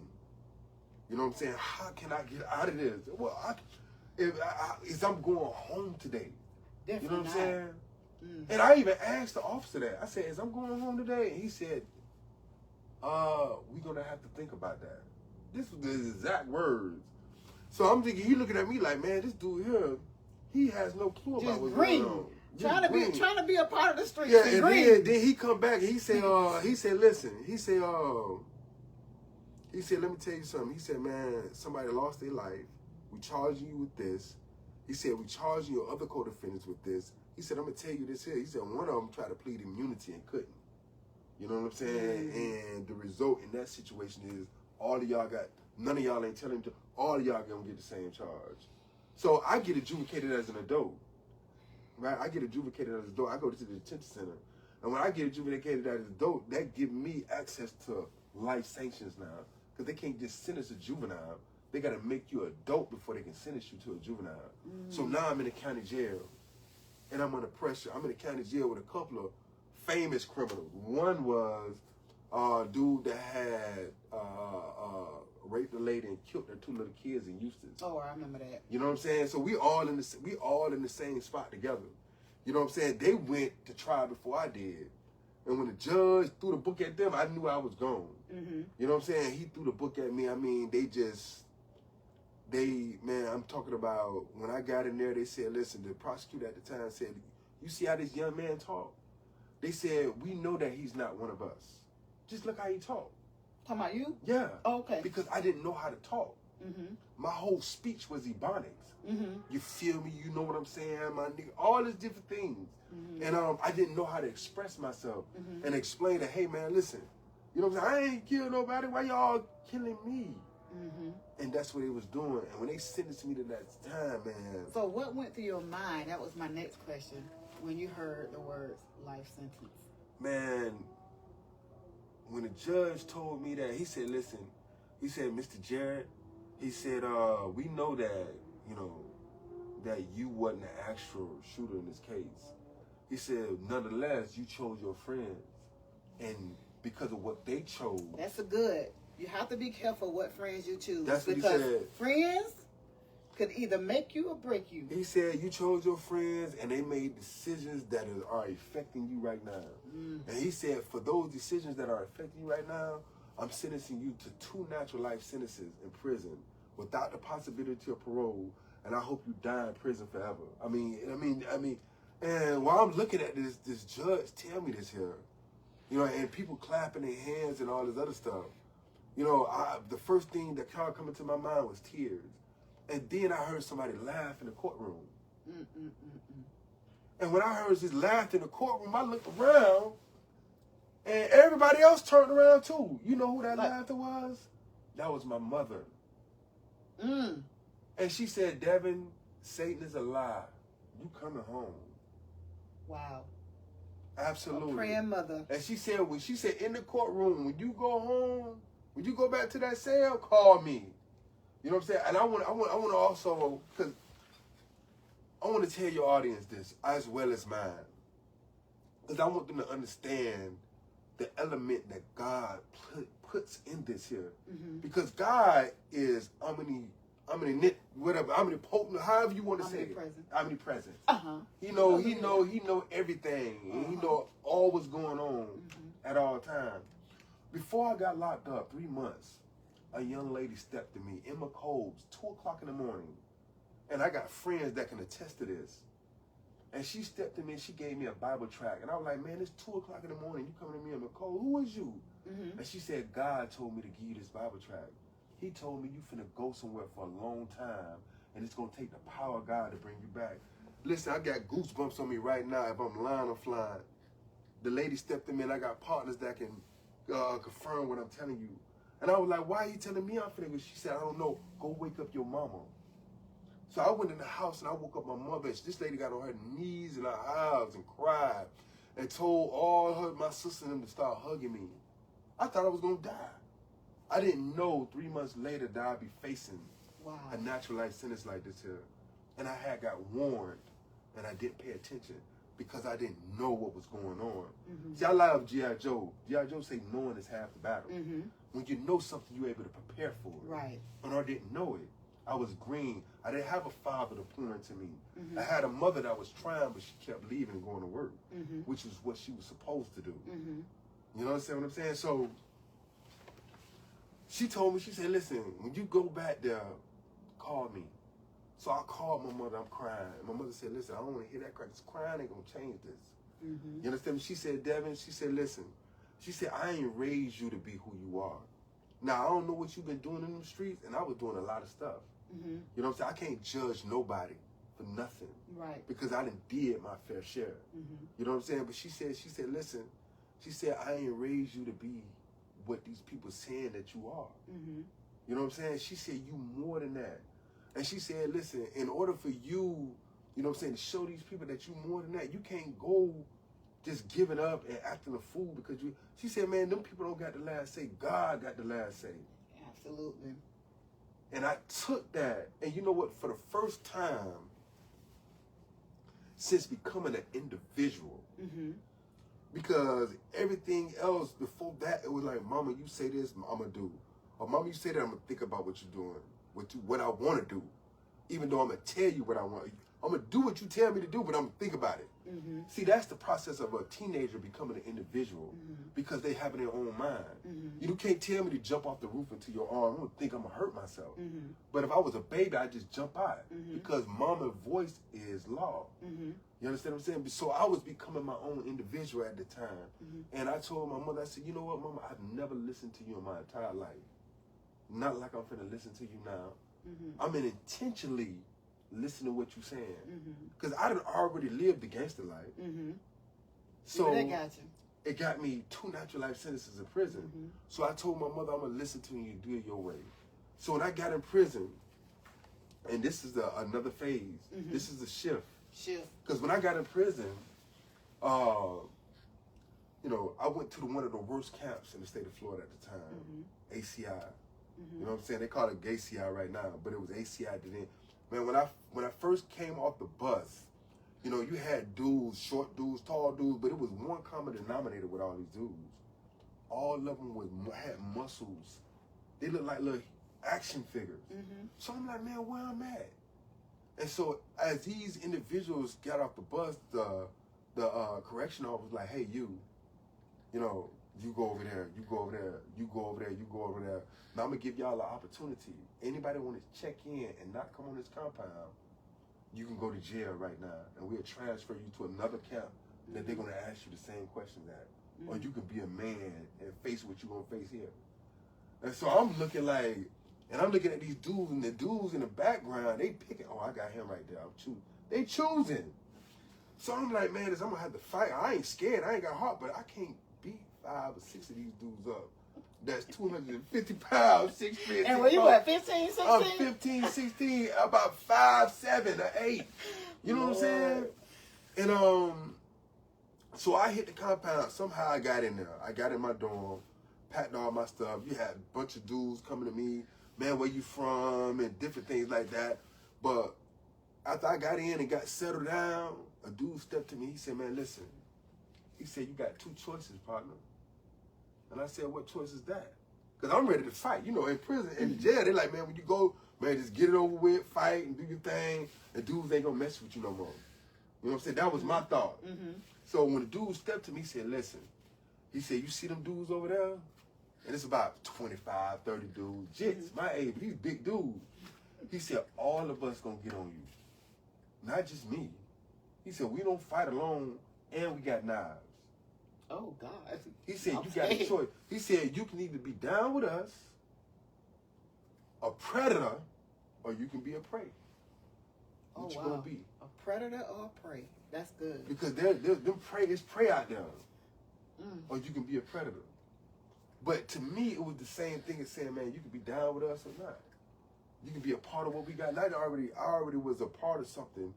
you know what I'm saying? How can I get out of this? Well, if I'm going home today. Definitely you know what I'm not. saying? And I even asked the officer that. I said, is I'm going home today? And he said, we're going to have to think about that. This was the exact words. So I'm thinking, he looking at me like, man, this dude here, he has no clue about what's going on. Trying to be a part of the street. Yeah, and then he come back and he said, listen, he said, let me tell you something. He said, man, somebody lost their life. We charging you with this. He said, we charging your other co-defendants with this. He said, I'm going to tell you this here. He said, one of them tried to plead immunity and couldn't. You know what I'm saying? And the result in that situation is all of y'all none of y'all ain't telling him to, all of y'all gonna get the same charge. So I get adjudicated as an adult, right? I get adjudicated as an adult. I go to the detention center. And when I get adjudicated as an adult, that gives me access to life sanctions now. Because they can't just sentence a juvenile. They got to make you an adult before they can sentence you to a juvenile. So now I'm in the county jail. And I'm under pressure. I'm in the county jail with a couple of famous criminals. One was a dude that had raped a lady and killed her 2 little kids in Houston. Oh, I remember that. You know what I'm saying? So we all in the same spot together. You know what I'm saying? They went to trial before I did. And when the judge threw the book at them, I knew I was gone. You know what I'm saying? He threw the book at me. I mean, man, I'm talking about when I got in there, they said, listen, the prosecutor at the time said, you see how this young man talk? They said, we know that he's not one of us. Just look how he talked. Talking about you? Yeah. Oh, okay. Because I didn't know how to talk. Mm-hmm. My whole speech was Ebonics. Mm-hmm. You feel me? You know what I'm saying, my nigga? All these different things. Mm-hmm. And I didn't know how to express myself Mm-hmm. and explain that, hey, man, listen. You know what I'm saying? I ain't killed nobody. Why y'all killing me? Mm-hmm. And that's what they was doing. And when they sentenced me to that time, man. So what went through your mind? That was my next question. When you heard the words life sentence. Man, when the judge told me that, he said, listen, he said, Mr. Jarrett, he said, we know that, you know, that you wasn't the actual shooter in this case. He said, nonetheless, you chose your friends. And because of what they chose. That's a good. You have to be careful what friends you choose. That's what he because said. Friends could either make you or break you. He said, you chose your friends and they made decisions that are affecting you right now. Mm. And he said, for those decisions that are affecting you right now, I'm sentencing you to 2 natural life sentences in prison without the possibility of parole. And I hope you die in prison forever. I mean, and while I'm looking at this judge tell me this here, you know, and people clapping their hands and all this other stuff, you know, the first thing that kind of come into my mind was tears. And then I heard somebody laugh in the courtroom. And when I heard this laugh in the courtroom, I looked around, and everybody else turned around too. You know who that laughter was? That was my mother. Mm. And she said, Devin, Satan is a lie. You coming home. Wow. Absolutely. A praying mother. And she said, in the courtroom, when you go home, when you go back to that cell, call me. You know what I'm saying? And I want to also, because I want to tell your audience this as well as mine. Because I want them to understand the element that God puts in this here. Mm-hmm. Because God is omnipotent, however you want to say it. Omnipresent. Uh-huh. He know everything. And he know all what's going on at all times. Before I got locked up, 3 months, a young lady stepped to me, Emma Coles, 2 o'clock in the morning. And I got friends that can attest to this. And she stepped to me and she gave me a Bible tract. And I was like, man, it's 2 o'clock in the morning. You coming to me, Emma Coles? Who is you? Mm-hmm. And she said, God told me to give you this Bible tract. He told me you finna go somewhere for a long time. And it's going to take the power of God to bring you back. Listen, I got goosebumps on me right now if I'm lying or flying. The lady stepped to me and I got partners that can confirm what I'm telling you. And I was like, why are you telling me I'm finna go? She said, I don't know. Go wake up your mama. So I went in the house and I woke up my mother. This lady got on her knees and her eyes and cried and told all my sisters and them to start hugging me. I thought I was going to die. I didn't know 3 months later that I'd be facing a natural life sentence like this here. And I had got warned and I didn't pay attention because I didn't know what was going on. Mm-hmm. See, I love G.I. Joe. G.I. Joe say knowing is half the battle. Mm-hmm. When you know something, you're able to prepare for it. Right. And I didn't know it. I was green. I didn't have a father to pour into me. Mm-hmm. I had a mother that was trying, but she kept leaving and going to work, Mm-hmm. which is what she was supposed to do. Mm-hmm. You know what I'm saying? So she told me, she said, listen, when you go back there, call me. So I called my mother. I'm crying. And my mother said, listen, I don't want to hear that cry. This crying ain't going to change this. Mm-hmm. You understand me? She said, Devin, she said, listen, she said, I ain't raised you to be who you are. Now, I don't know what you've been doing in the streets, and I was doing a lot of stuff. Mm-hmm. You know what I'm saying? I can't judge nobody for nothing. Right. Because I done did my fair share. Mm-hmm. You know what I'm saying? But she said, listen, she said, I ain't raised you to be what these people saying that you are. Mm-hmm. You know what I'm saying? She said, you more than that. And she said, listen, in order for you, you know what I'm saying, to show these people that you more than that, you can't go just giving up and acting a fool because you, she said, man, them people don't got the last say. God got the last say. Absolutely. And I took that, and you know what, for the first time since becoming an individual, Mm-hmm. because everything else before that, it was like, mama, you say this, I'm going to do. Or mama, you say that, I'm going to think about what you're doing, what I want to do. Even though I'm going to tell you what I want. I'm going to do what you tell me to do, but I'm going to think about it. Mm-hmm. See, that's the process of a teenager becoming an individual Mm-hmm. because they have their own mind. Mm-hmm. You can't tell me to jump off the roof into your arm. I'm going to think I'm going to hurt myself. Mm-hmm. But if I was a baby, I'd just jump out Mm-hmm. because mama's voice is law. Mm-hmm. You understand what I'm saying? So I was becoming my own individual at the time. And I told my mother, I said, you know what, Mama, I've never listened to you in my entire life. Not like I'm finna listen to you now. I'm in intentionally listening to what you're saying. Because I done already lived the gangster life. So that got you. It got me 2 natural life sentences in prison. So I told my mother, I'm going to listen to you and do it your way. So when I got in prison, and this is another phase, this is a shift. Because when I got in prison, you know, I went to one of the worst camps in the state of Florida at the time, ACI. You know what I'm saying? They call it GayCI right now, but it was ACI then. Man, when I first came off the bus, you know, you had dudes, short dudes, tall dudes, but it was one common denominator with all these dudes. All of them had muscles. They looked like little action figures. So I'm like, man, where I'm at? And so as these individuals got off the bus, the correction officer was like, hey, you know, you go over there, you go over there, you go over there, you go over there. Now I'm going to give y'all an opportunity. Anybody want to check in and not come on this compound, you can go to jail right now, and we'll transfer you to another camp that they're going to ask you the same questions at. Or you can be a man and face what you're going to face here. And so I'm looking like, and I'm looking at these dudes, and the dudes in the background, they picking, oh, I got him right there. I'm choosing. They choosing. So I'm like, man, I'm going to have to fight. I ain't scared. I ain't got heart, but I can't beat 5 or 6 of these dudes up. That's 250 pounds, 6 feet. And were you what, 15, 16? I'm 15, 16, about 5, 7, or 8. You know what I'm saying? And so I hit the compound. Somehow I got in there. I got in my dorm, packed all my stuff. You had a bunch of dudes coming to me, man, where you from, and different things like that. But after I got in and got settled down, a dude stepped to me. He said, man, listen. He said, you got 2 choices, partner. And I said, what choice is that? Because I'm ready to fight. You know, in prison, in jail, they're like, man, when you go, man, just get it over with, fight, and do your thing. And dudes ain't going to mess with you no more. You know what I'm saying? That was my thought. So when the dude stepped to me, he said, listen. He said, you see them dudes over there? And it's about 25, 30 dudes. Jits, my age, but these big dudes. He said, all of us going to get on you. Not just me. He said, we don't fight alone, and we got knives. Oh, God. He said, you got a choice. He said, you can either be down with us, a predator, or you can be a prey. What you gonna be? A predator or a prey? That's good. Because it's prey out there. Or you can be a predator. But to me, it was the same thing as saying, man, you can be down with us or not. You can be a part of what we got. And I already was a part of something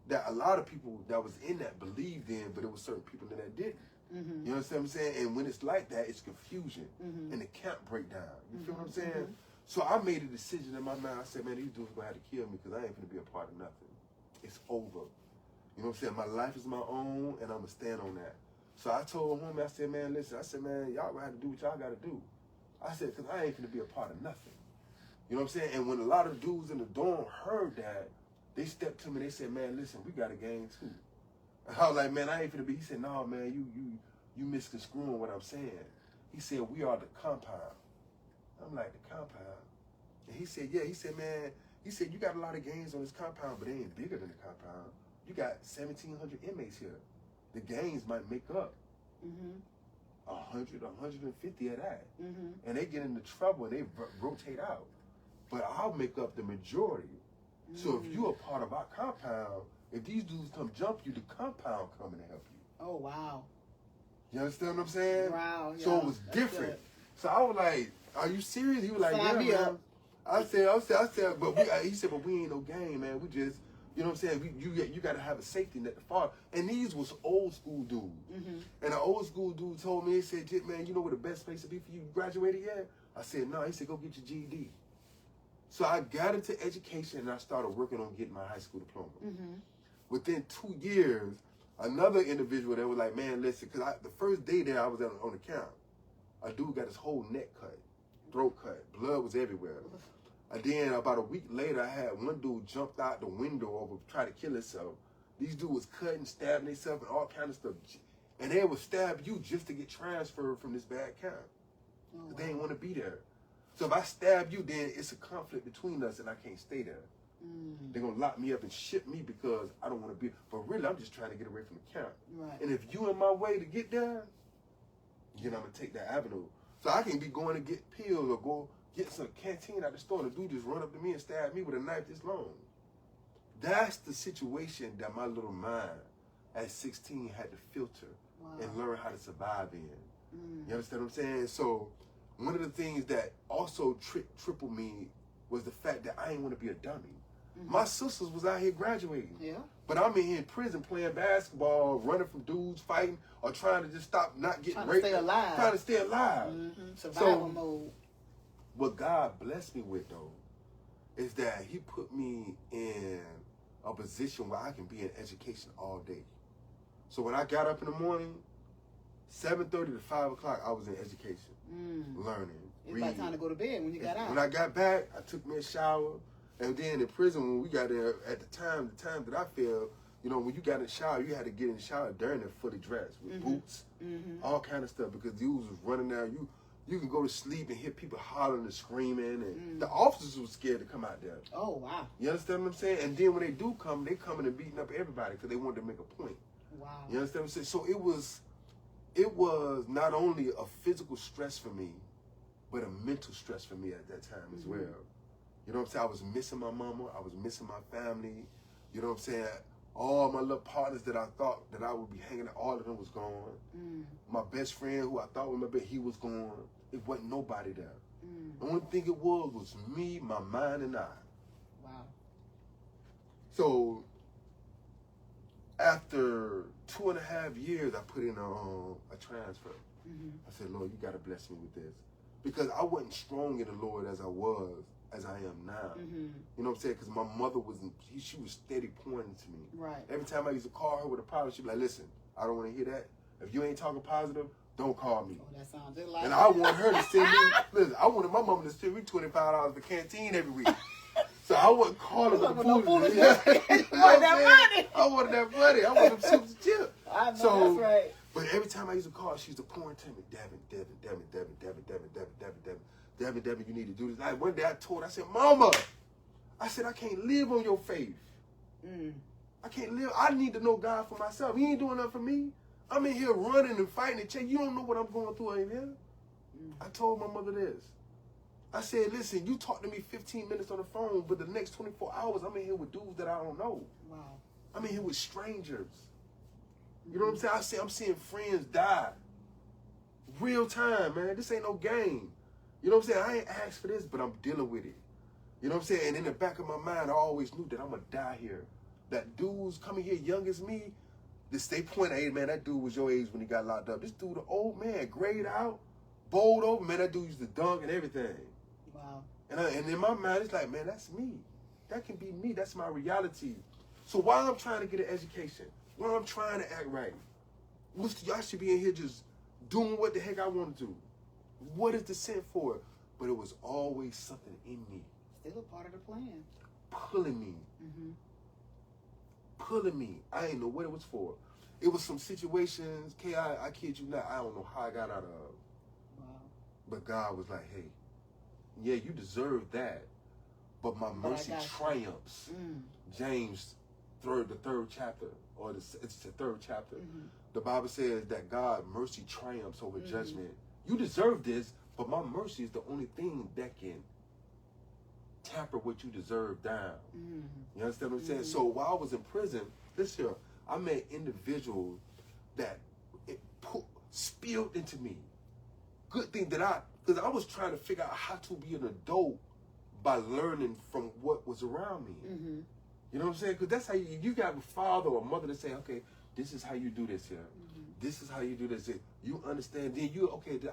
that a lot of people that was in that believed in, but it was certain people that didn't. You understand what I'm saying? And when it's like that, it's confusion and the camp breakdown. You feel what I'm saying? So I made a decision in my mind. I said, man, these dudes gonna have to kill me because I ain't gonna be a part of nothing. It's over. You know what I'm saying? My life is my own, and I'm gonna stand on that. So I told him, I said, man, listen. I said, man, y'all gonna have to do what y'all gotta do. I said, because I ain't gonna be a part of nothing. You know what I'm saying? And when a lot of dudes in the dorm heard that, they stepped to me. They said, man, listen, we got a gang too. I was like, man, I ain't finna be. He said, no, man, you misconstruing what I'm saying. He said, we are the compound. I'm like, the compound? And he said, yeah. He said, man, you got a lot of gangs on this compound, but they ain't bigger than the compound. You got 1,700 inmates here. The gangs might make up 100, 150 of that. And they get into trouble and they rotate out. But I'll make up the majority. So if you're a part of our compound, if these dudes come jump you, the compound coming to help you. Oh, wow. You understand what I'm saying? Wow. Yeah, so it was different. Good. So I was like, are you serious? He was like, yeah, man. I said, but he said, but we ain't no gang, man. We just, you know what I'm saying? You got to have a safety net to follow. And these was old school dudes. And an old school dude told me, he said, man, you know where the best place to be for you graduated yet? I said, no. He said, go get your GED. So I got into education and I started working on getting my high school diploma. Within 2 years, another individual that was like, man, listen, because the first day there I was on the camp, a dude got his whole neck cut, throat cut, blood was everywhere. And then about a week later, I had one dude jumped out the window over trying to kill himself. These dudes was cutting, stabbing themselves and all kind of stuff. And they would stab you just to get transferred from this bad camp. They didn't want to be there. So if I stab you, then it's a conflict between us and I can't stay there. They're going to lock me up and ship me because I don't want to be. But really, I'm just trying to get away from the camp. Right. And if you in my way to get there, then I'm going to take that avenue. So I can be going to get pills or go get some canteen at the store and the dude just run up to me and stab me with a knife this long. That's the situation that my little mind at 16 had to filter and learn how to survive in. You understand what I'm saying? So one of the things that also tripled me was the fact that I didn't want to be a dummy. My sisters was out here graduating. Yeah. But I'm in here in prison playing basketball, running from dudes, fighting, or trying to just stop not getting raped. Trying to stay alive. Survival mode. What God blessed me with, though, is that he put me in a position where I can be in education all day. So when I got up in the morning, 7:30 to 5 o'clock, I was in education, learning, reading. It was about time to go to bed when you got out. When I got back, I took me a shower. And then in prison, when we got there, at the time that I feel, you know, when you got in the shower, you had to get in the shower during the fully dressed with boots, all kind of stuff, because dudes was running down. You can go to sleep and hear people hollering and screaming, and the officers was scared to come out there. Oh, wow. You understand what I'm saying? And then when they do come, they coming and beating up everybody because they wanted to make a point. Wow. You understand what I'm saying? So it was not only a physical stress for me, but a mental stress for me at that time as well. You know what I'm saying? I was missing my mama. I was missing my family. You know what I'm saying? All my little partners that I thought that I would be hanging out, all of them was gone. My best friend who I thought was my best, he was gone. It wasn't nobody there. The only thing it was me, my mind, and I. Wow. So after 2.5 years, I put in a transfer. I said, Lord, you got to bless me with this. Because I wasn't strong in the Lord as I am now. You know what I'm saying? Because my mother she was steady pointing to me. Right. Every time I used to call her with a problem, she'd be like, listen, I don't want to hear that. If you ain't talking positive, don't call me. Oh, that sounds just like And I want her to send me, listen, I wanted my mama to send me $25 for canteen every week. So I wasn't calling with the foolishness. I wanted that money. I wanted them chips and chips. I know, that's right. But every time I used to call, she used to point to me, Devin, you need to do this. Like one day I said, Mama, I said, I can't live on your faith. I can't live. I need to know God for myself. He ain't doing nothing for me. I'm in here running and fighting and checking. You don't know what I'm going through in here. I told my mother this. I said, listen, you talk to me 15 minutes on the phone, but the next 24 hours, I'm in here with dudes that I don't know. Wow. I'm in here with strangers. You know what I'm saying? I'm seeing friends die. Real time, man. This ain't no game. You know what I'm saying? I ain't asked for this, but I'm dealing with it. You know what I'm saying? And in the back of my mind, I always knew that I'm going to die here. That dudes coming here young as me, they point, hey, man, that dude was your age when he got locked up. This dude, an old man, grayed out, bowled over. Man, that dude used to dunk and everything. Wow. And in my mind, it's like, man, that's me. That can be me. That's my reality. So while I'm trying to get an education, while I'm trying to act right, I should be in here just doing what the heck I want to do. What is the sin for? But it was always something in me. Still a part of the plan. Pulling me. Pulling me. I didn't know what it was for. It was some situations, I kid you not, I don't know how I got out of. Wow. But God was like, hey, yeah, you deserve that, but my mercy triumphs. James, the third chapter, or it's the third chapter. The Bible says that God mercy triumphs over judgment. You deserve this, but my mercy is the only thing that can tamper what you deserve down. You understand what I'm saying? So while I was in prison, listen here, I met individuals that spilled into me. Good thing that because I was trying to figure out how to be an adult by learning from what was around me. You know what I'm saying? Because that's how you got a father or a mother to say, okay, this is how you do this here. This is how you do this here. You understand. Then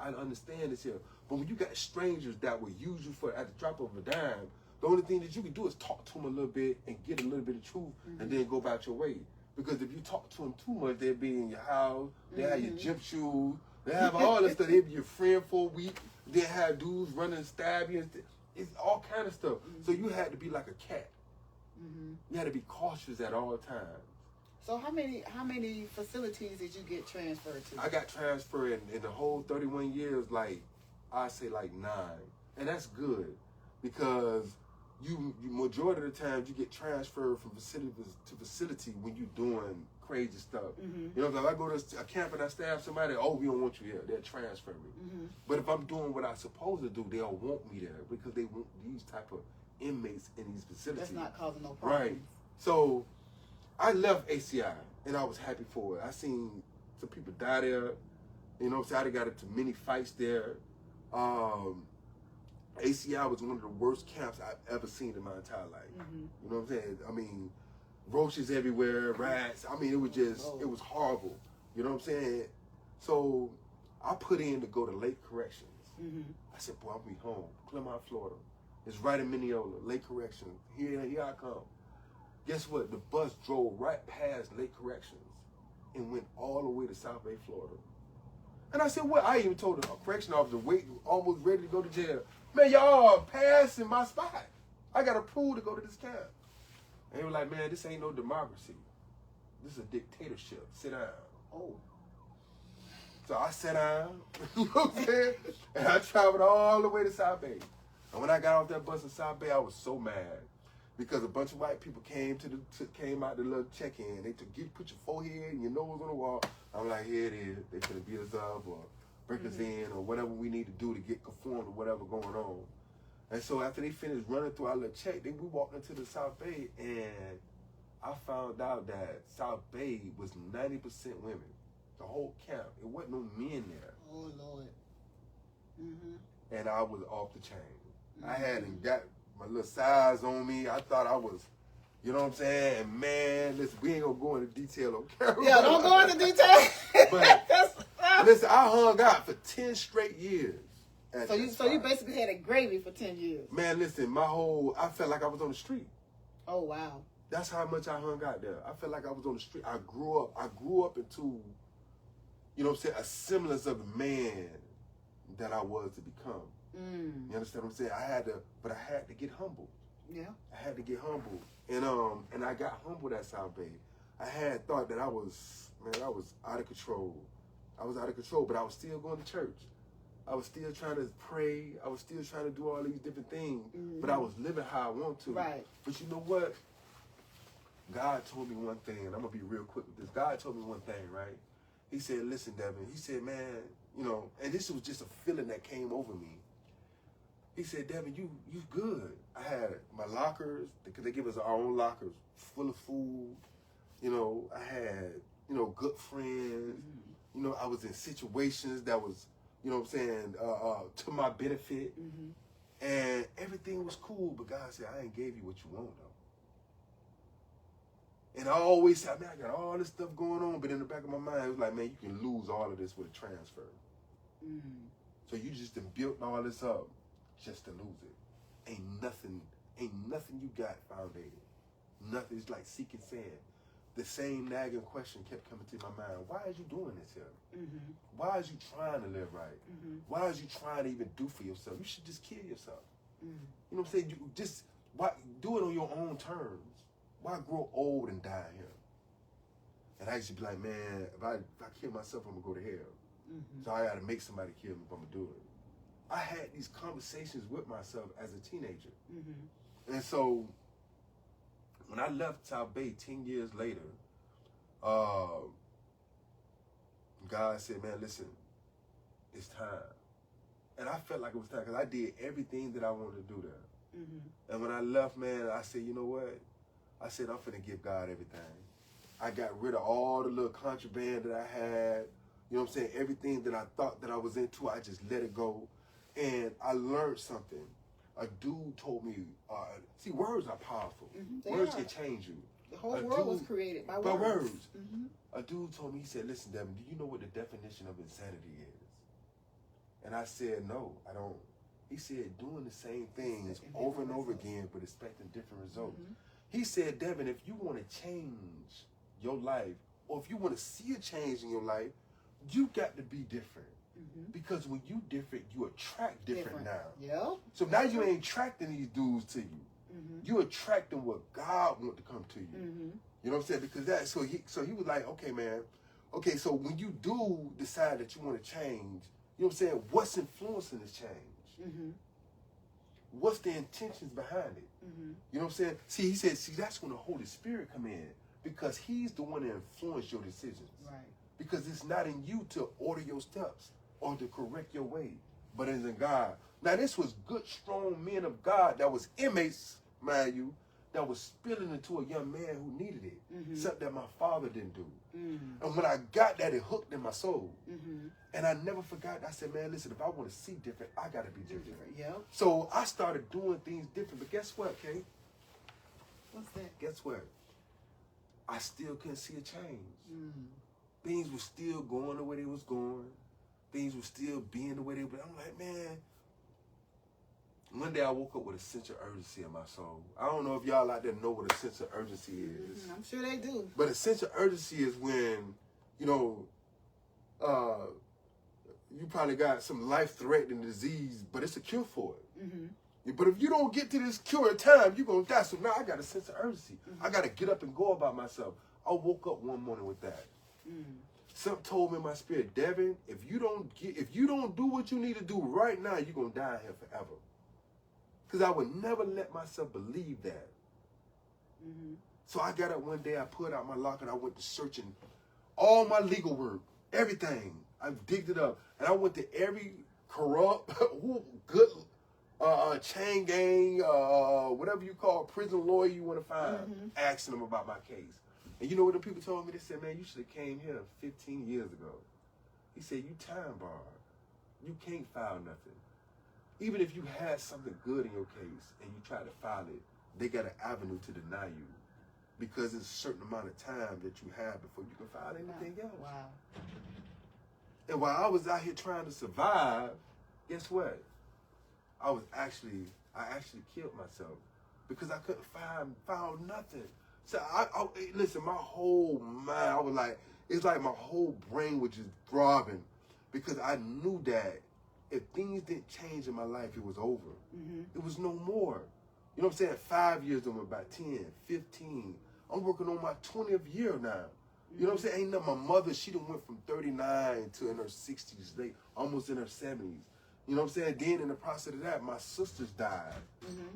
I understand this here. But when you got strangers that will use you at the drop of a dime, the only thing that you can do is talk to them a little bit and get a little bit of truth and then go about your way. Because if you talk to them too much, they'll be in your house, they'll have your gym shoes, they have all this stuff. They'll be your friend for a week. They'll have dudes running and stab you. It's all kind of stuff. So you had to be like a cat. You had to be cautious at all times. So how many facilities did you get transferred to? I got transferred in the whole 31 years, I say 9. And that's good because you majority of the times you get transferred from facility to facility when you doing crazy stuff. You know, if I go to a camp and I stab somebody, oh, we don't want you here, they'll transfer me. But if I'm doing what I'm supposed to do, they'll want me there because they want these type of inmates in these facilities. That's not causing no problems. Right. So I left ACI and I was happy for it. I seen some people die there. You know what I'm saying? I got into many fights there. ACI was one of the worst camps I've ever seen in my entire life. You know what I'm saying? I mean, roaches everywhere, rats. I mean, it was just, it was horrible. You know what I'm saying? So I put in to go to Lake Corrections. I said, boy, I'll be home. Clermont, Florida. It's right in Mineola, Lake Corrections. Here I come. Guess what? The bus drove right past Lake Corrections and went all the way to South Bay, Florida. And I said, what? I even told the correction officer, waiting, almost ready to go to jail. Man, y'all passing my spot. I got approved to go to this camp. And they were like, man, this ain't no democracy. This is a dictatorship. Sit down. Oh. So I sat down, you know what I'm saying? And I traveled all the way to South Bay. And when I got off that bus in South Bay, I was so mad. Because a bunch of white people came out the little check-in. They took, put your forehead and your nose on the wall. I'm like, here it is. They could have beat us up or break us in or whatever we need to do to get conformed to whatever going on. And so after they finished running through our little check, we walked into the South Bay and I found out that South Bay was 90% women. The whole camp. It wasn't no men there. Oh, Lord. And I was off the chain. I hadn't got my little size on me. I thought I was, you know what I'm saying? And man, listen, we ain't gonna go into detail on camera. Yeah, don't go into detail. But listen, I hung out for 10 straight years. So you basically had a gravy for 10 years. Man, listen, I felt like I was on the street. Oh, wow. That's how much I hung out there. I felt like I was on the street. I grew up into, you know what I'm saying, a semblance of the man that I was to become. You understand what I'm saying? I had to get humbled. Yeah. I had to get humbled. And I got humbled at South Bay. I had thought that I was out of control. I was out of control, but I was still going to church. I was still trying to pray. I was still trying to do all these different things, but I was living how I want to. Right. But you know what? God told me one thing, and I'm going to be real quick with this. God told me one thing, right? He said, listen, Devin. He said, man, you know, and this was just a feeling that came over me. He said, Devin, you good. I had my lockers, because they give us our own lockers, full of food. You know, I had, you know, good friends. You know, I was in situations that was, you know what I'm saying, to my benefit. And everything was cool, but God said, I ain't gave you what you want, though. And I always said, man, I got all this stuff going on, but in the back of my mind, it was like, man, you can lose all of this with a transfer. So you just done built all this up just to lose it. Ain't nothing you got founded. Nothing. It's like seeking sand. The same nagging question kept coming to my mind. Why is you doing this here? Why is you trying to live right? Why is you trying to even do for yourself? You should just kill yourself. You know what I'm saying? You just do it on your own terms. Why grow old and die here? And I used to be like, man, if I kill myself, I'm going to go to hell. So I got to make somebody kill me if I'm going to do it. I had these conversations with myself as a teenager. And so when I left South Bay 10 years later, God said, man, listen, it's time. And I felt like it was time because I did everything that I wanted to do there. And when I left, man, I said, you know what? I said, I'm finna give God everything. I got rid of all the little contraband that I had. You know what I'm saying? Everything that I thought that I was into, I just let it go. And I learned something. A dude told me, see, words are powerful. Words can change you. The whole world was created by words. A dude told me, he said, listen, Devin, do you know what the definition of insanity is? And I said, no, I don't. He said, doing the same things over and over again, but expecting different results. He said, Devin, if you want to change your life, or if you want to see a change in your life, you got to be different. Because when you different, you attract different now. Yeah. So now you ain't attracting these dudes to you. You attracting what God wants to come to you. You know what I'm saying? Because that, so he was like, okay, man. Okay, so when you do decide that you want to change, you know what I'm saying? What's influencing this change? what's the intentions behind it? Mm-hmm. You know what I'm saying? See, he said, see, that's when the Holy Spirit come in, because he's the one that influences your decisions. Right. Because it's not in you to order your steps or to correct your way, but it's in God. Now, this was good, strong men of God that was inmates, mind you, that was spilling into a young man who needed it, except that my father didn't do. And when I got that, it hooked in my soul. And I never forgot. I said, man, listen, if I want to see different, I got to be different. Yeah. So I started doing things different. But guess what, Kay? What's that? Guess what? I still couldn't see a change. Things were still going the way they was going. Things were still being the way they were. I'm like, man. One day I woke up with a sense of urgency in my soul. I don't know if y'all out there know what a sense of urgency is. I'm sure they do. But a sense of urgency is when, you know, you probably got some life-threatening disease, but it's a cure for it. But if you don't get to this cure in time, you're going to die. So now I got a sense of urgency. I got to get up and go about myself. I woke up one morning with that. Something told me in my spirit, Devin, if you don't do what you need to do right now, you're going to die here forever. Because I would never let myself believe that. So I got up one day, I put out my locker, and I went to searching all my legal work, everything. I digged it up. And I went to every corrupt, good chain gang, whatever you call prison lawyer you want to find, asking them about my case. And you know what the people told me? They said, man, you should have came here 15 years ago. He said, you time barred. You can't file nothing. Even if you had something good in your case and you try to file it, they got an avenue to deny you because there's a certain amount of time that you have before you can file anything else. Wow. And while I was out here trying to survive, guess what? I actually killed myself because I couldn't file nothing. So I listen, my whole mind, I was like, it's like my whole brain was just throbbing because I knew that if things didn't change in my life, it was over. It was no more. You know what I'm saying? 5 years on about 10, 15. I'm working on my 20th year now. You know what I'm saying? Ain't nothing. My mother, she done went from 39 to in her 60s, almost in her 70s. You know what I'm saying? Then in the process of that, my sisters died.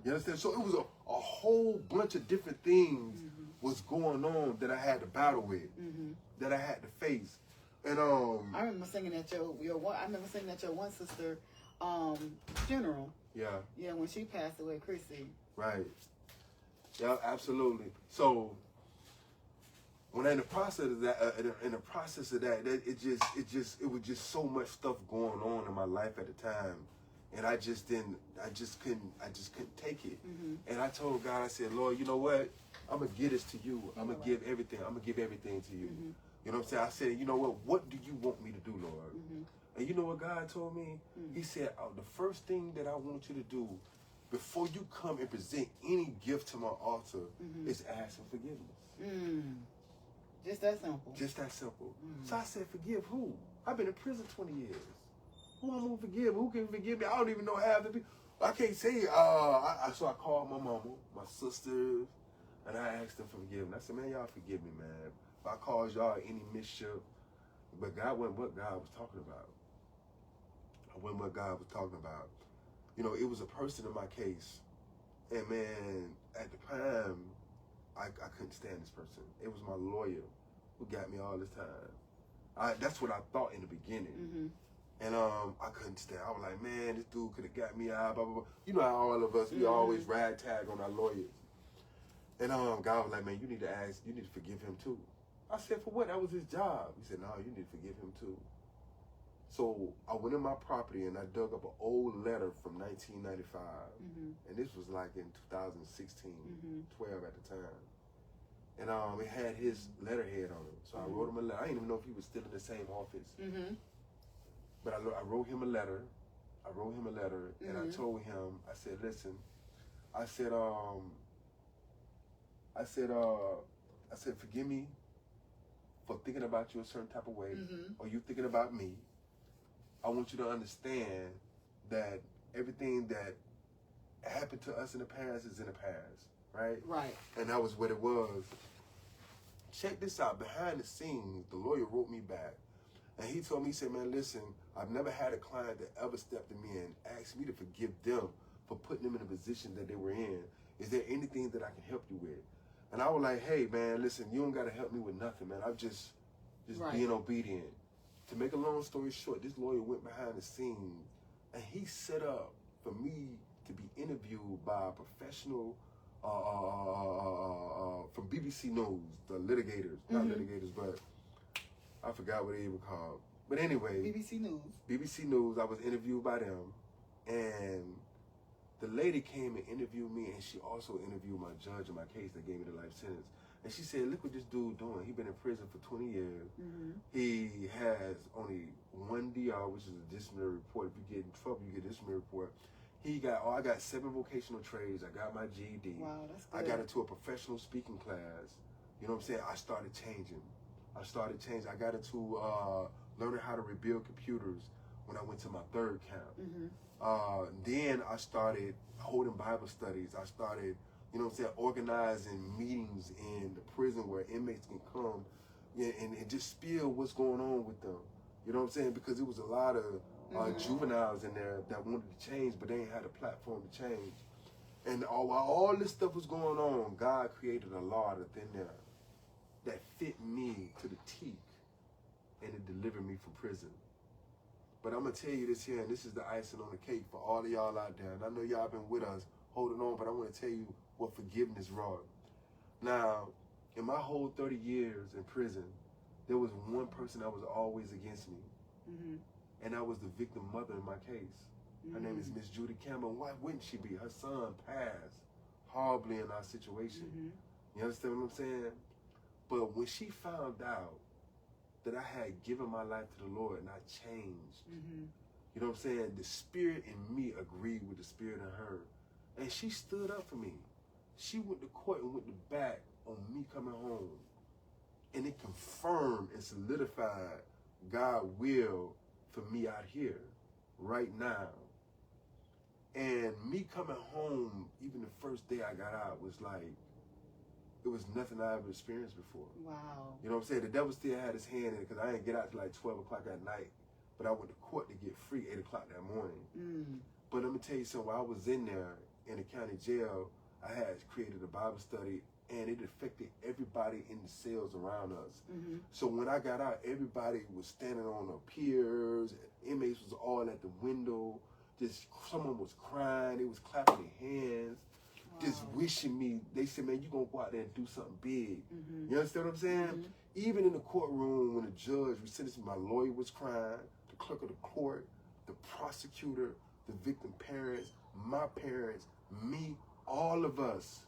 You understand? So it was a whole bunch of different things was going on that I had to battle with, that I had to face. And I remember singing at your one sister funeral. Yeah, when she passed away, Chrissy. Right. Yeah, absolutely. So when in the process of that, it was just so much stuff going on in my life at the time, and I just couldn't take it. And I told God, I said, Lord, you know what? I'm gonna give this to you. I'm gonna give everything to you. You know what I'm saying? I said, you know what do you want me to do, Lord? And you know what God told me? He said, the first thing that I want you to do before you come and present any gift to my altar is ask for forgiveness. Just that simple. Just that simple. So I said, forgive who? I've been in prison 20 years. Who I'm going to forgive? Who can forgive me? I don't even know half the people. I can't say, so I called my mama, my sisters, and I asked them for forgiveness. I said, man, y'all forgive me, man. If I caused y'all any mischief, but God wasn't what God was talking about. I wasn't what God was talking about. You know, it was a person in my case, and man, at the time, I couldn't stand this person. It was my lawyer who got me all this time. That's what I thought in the beginning. And I couldn't stand. I was like, man, this dude could have got me out, blah, blah, blah. You know how all of us, we always ragtag on our lawyers. And God was like, man, you need to forgive him too. I said, for what? That was his job. He said, no, you need to forgive him too. So I went in my property and I dug up an old letter from 1995. And this was like in 2016, 12 at the time. And it had his letterhead on it. So I wrote him a letter. I didn't even know if he was still in the same office. But I wrote him a letter. And I told him, I said, listen, I said, forgive me for thinking about you a certain type of way, or you thinking about me. I want you to understand that everything that happened to us in the past is in the past, right? Right. And that was what it was. Check this out. Behind the scenes, the lawyer wrote me back. And he told me, he said, man, listen, I've never had a client that ever stepped to me and asked me to forgive them for putting them in the position that they were in. Is there anything that I can help you with? And I was like, hey, man, listen, you don't got to help me with nothing, man. I'm just Right. being obedient. To make a long story short, this lawyer went behind the scenes, and he set up for me to be interviewed by a professional from BBC News, the litigators. Not litigators, but I forgot what they were called. But anyway. BBC News. BBC News, I was interviewed by them, and the lady came and interviewed me, and she also interviewed my judge in my case that gave me the life sentence. And she said, look what this dude doing. He been in prison for 20 years. He has only one DR, which is a disciplinary report. If you get in trouble, you get a disciplinary report. I got 7 vocational trades. I got my GED. Wow, that's good. I got into a professional speaking class. You know what I'm saying? I started changing. I got into learning how to rebuild computers when I went to my 3rd camp. Then I started holding Bible studies. I started, you know what I'm saying, organizing meetings in the prison where inmates can come and just spill what's going on with them. You know what I'm saying? Because it was a lot of juveniles in there that wanted to change, but they ain't had a platform to change. And while all this stuff was going on, God created a law within there that fit me to the teeth, and it delivered me from prison. But I'm going to tell you this here, and this is the icing on the cake for all of y'all out there. And I know y'all been with us holding on, but I want to tell you what forgiveness wrought. Now, in my whole 30 years in prison, there was one person that was always against me. And that was the victim mother in my case. Her name is Miss Judy Campbell. Why wouldn't she be? Her son passed horribly in our situation. You understand what I'm saying? But when she found out that I had given my life to the Lord and I changed, you know what I'm saying? The spirit in me agreed with the spirit in her. And she stood up for me. She went to court and went to bat on me coming home. And it confirmed and solidified God's will for me out here, right now. And me coming home, even the first day I got out, was like, it was nothing I ever experienced before. Wow. You know what I'm saying? The devil still had his hand in it because I didn't get out till like 12 o'clock at night. But I went to court to get free 8 o'clock that morning. But let me tell you something. While I was in there in the county jail, I had created a Bible study, and it affected everybody in the cells around us. So when I got out, everybody was standing on the piers. Inmates was all at the window. Just someone was crying. They was clapping their hands. Just wishing me. They said, man, you gonna go out there and do something big. You understand what I'm saying? Even in the courtroom, when the judge was sentencing, my lawyer was crying, the clerk of the court, the prosecutor, the victim parents, my parents, me, all of us.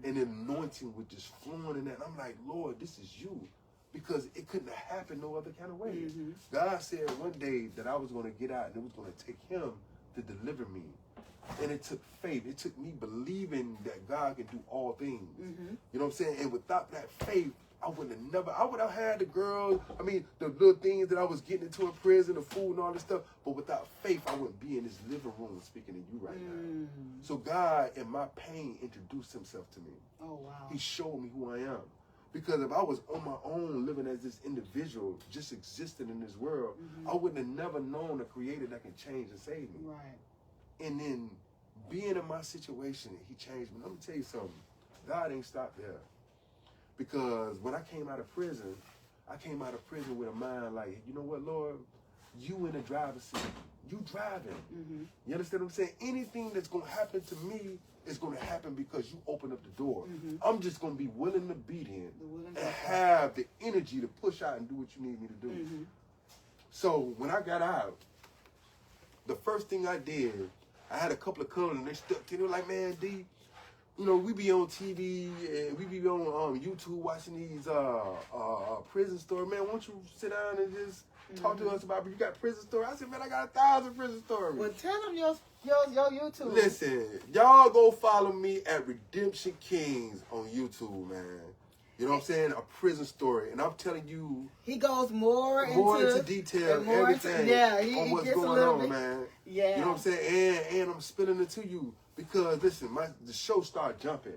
And the anointing was just flowing in that. And I'm like, Lord, this is you. Because it couldn't have happened no other kind of way. God said one day that I was going to get out and it was going to take him to deliver me. And it took faith. It took me believing that God can do all things. You know what I'm saying? And without that faith, I would have had the girls, the little things that I was getting into in prison, the food and all this stuff. But without faith, I wouldn't be in this living room speaking to you right now. So God, in my pain, introduced himself to me. Oh, wow. He showed me who I am. Because if I was on my own living as this individual, just existing in this world, I wouldn't have never known a creator that can change and save me. Right. And then being in my situation, he changed me. Let me tell you something. God ain't stopped there. Because when I came out of prison with a mind like, you know what, Lord? You in the driver's seat. You driving. You understand what I'm saying? Anything that's going to happen to me is going to happen because you open up the door. I'm just going to be willing to be there and have the energy to push out and do what you need me to do. So when I got out, the first thing I did, I had a couple of cousins and they stuck to me. They were like, man, D, you know, we be on TV and we be on YouTube watching these prison stories. Man, why don't you sit down and just talk to us about, you got prison stories? I said, man, I got 1,000 prison stories. Well, tell them your YouTube. Listen, y'all go follow me at Redemption Kings on YouTube, man. You know what I'm saying? A prison story. And I'm telling you, he goes more into detail, everything on what's going on, man. Yeah. You know what I'm saying? And I'm spilling it to you because, listen, the show started jumping.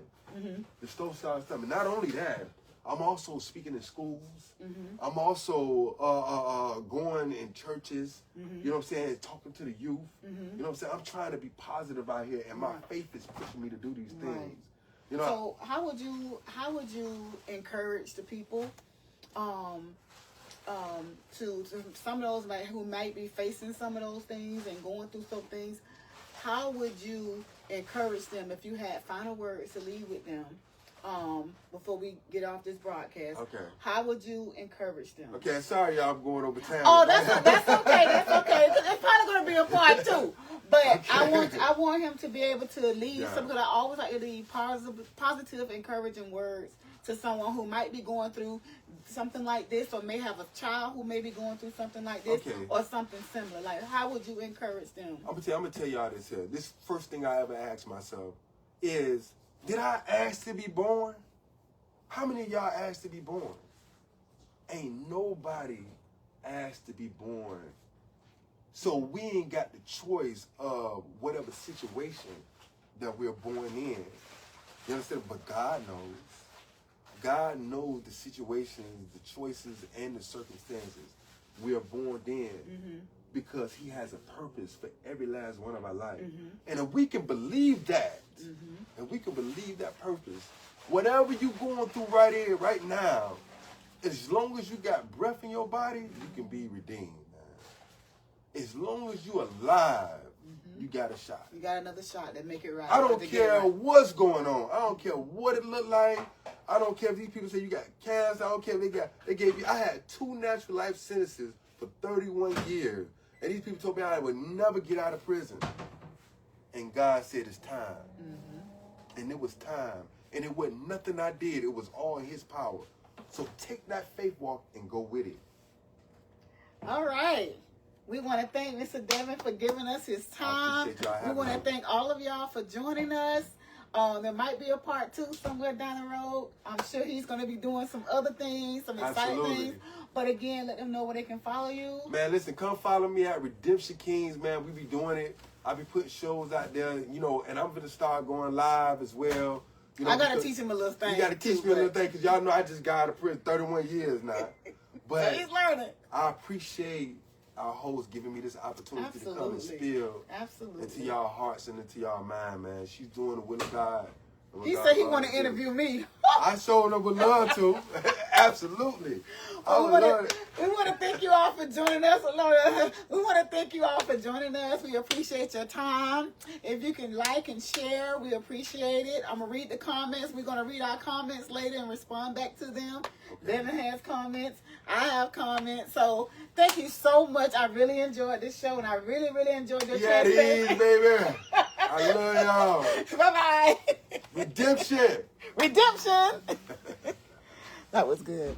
The show started jumping. Not only that, I'm also speaking in schools. Mm-hmm. I'm also going in churches. Mm-hmm. You know what I'm saying? Talking to the youth. Mm-hmm. You know what I'm saying? I'm trying to be positive out here, and my Right. faith is pushing me to do these Right. things. You know. So how would you encourage the people to some of those who might be facing some of those things and going through some things? How would you encourage them if you had final words to leave with them before we get off this broadcast? Okay. How would you encourage them? Okay, sorry y'all, I'm going over time. Oh, that's okay. That's okay. It's probably going to be a part 2. But Okay. I want him to be able to leave Yeah. because I always like to leave positive, encouraging words to someone who might be going through something like this, or may have a child who may be going through something like this, Okay. or something similar. Like, how would you encourage them? I'm gonna tell y'all this here. This first thing I ever asked myself is, did I ask to be born? How many of y'all asked to be born? Ain't nobody asked to be born. So we ain't got the choice of whatever situation that we're born in. You understand? But God knows. God knows the situations, the choices, and the circumstances we are born in, because he has a purpose for every last one of our life. And if we can believe that, and we can believe that purpose, whatever you're going through right here, right now, as long as you got breath in your body, you can be redeemed, man. As long as you're alive, you got a shot. You got another shot to make it right. I don't to get care it right. what's going on. I don't care what it looked like. I don't care if these people say you got cancer. I don't care if they gave you. I had 2 natural life sentences for 31 years. And these people told me I would never get out of prison. And God said it's time. And it was time. And it wasn't nothing I did. It was all his power. So take that faith walk and go with it. All right. We want to thank Mr. Devin for giving us his time. appreciate y'all We having want to me. thank all of y'all for joining us. There might be a part 2 somewhere down the road. I'm sure he's going to be doing some other things, some exciting Absolutely. things. But again, let them know where they can follow you. Man, listen, come follow me at Redemption Kings, man. We be doing it. I be putting shows out there, you know, and I'm going to start going live as well. You know, I got to because teach him a little thing. You got to teach me a little thing, because y'all know I just got out of prison 31 years now. So But he's learning. I appreciate our host giving me this opportunity to come and Absolutely. spill Absolutely. into y'all hearts and into y'all mind, man. She's doing the will of God. And what He God said he called want her to interview me. I showed up with love to. Absolutely. I would love it. We want to thank you all for joining us. We want to thank you all for joining us. We appreciate your time. If you can like and share, we appreciate it. I'm going to read the comments. We're going to read our comments later and respond back to them. Okay. Devin has comments. I have comments. So thank you so much. I really enjoyed this show, and I really, really enjoyed your Yeah, it is, baby. I love y'all. Bye-bye. Redemption. Redemption. That was good.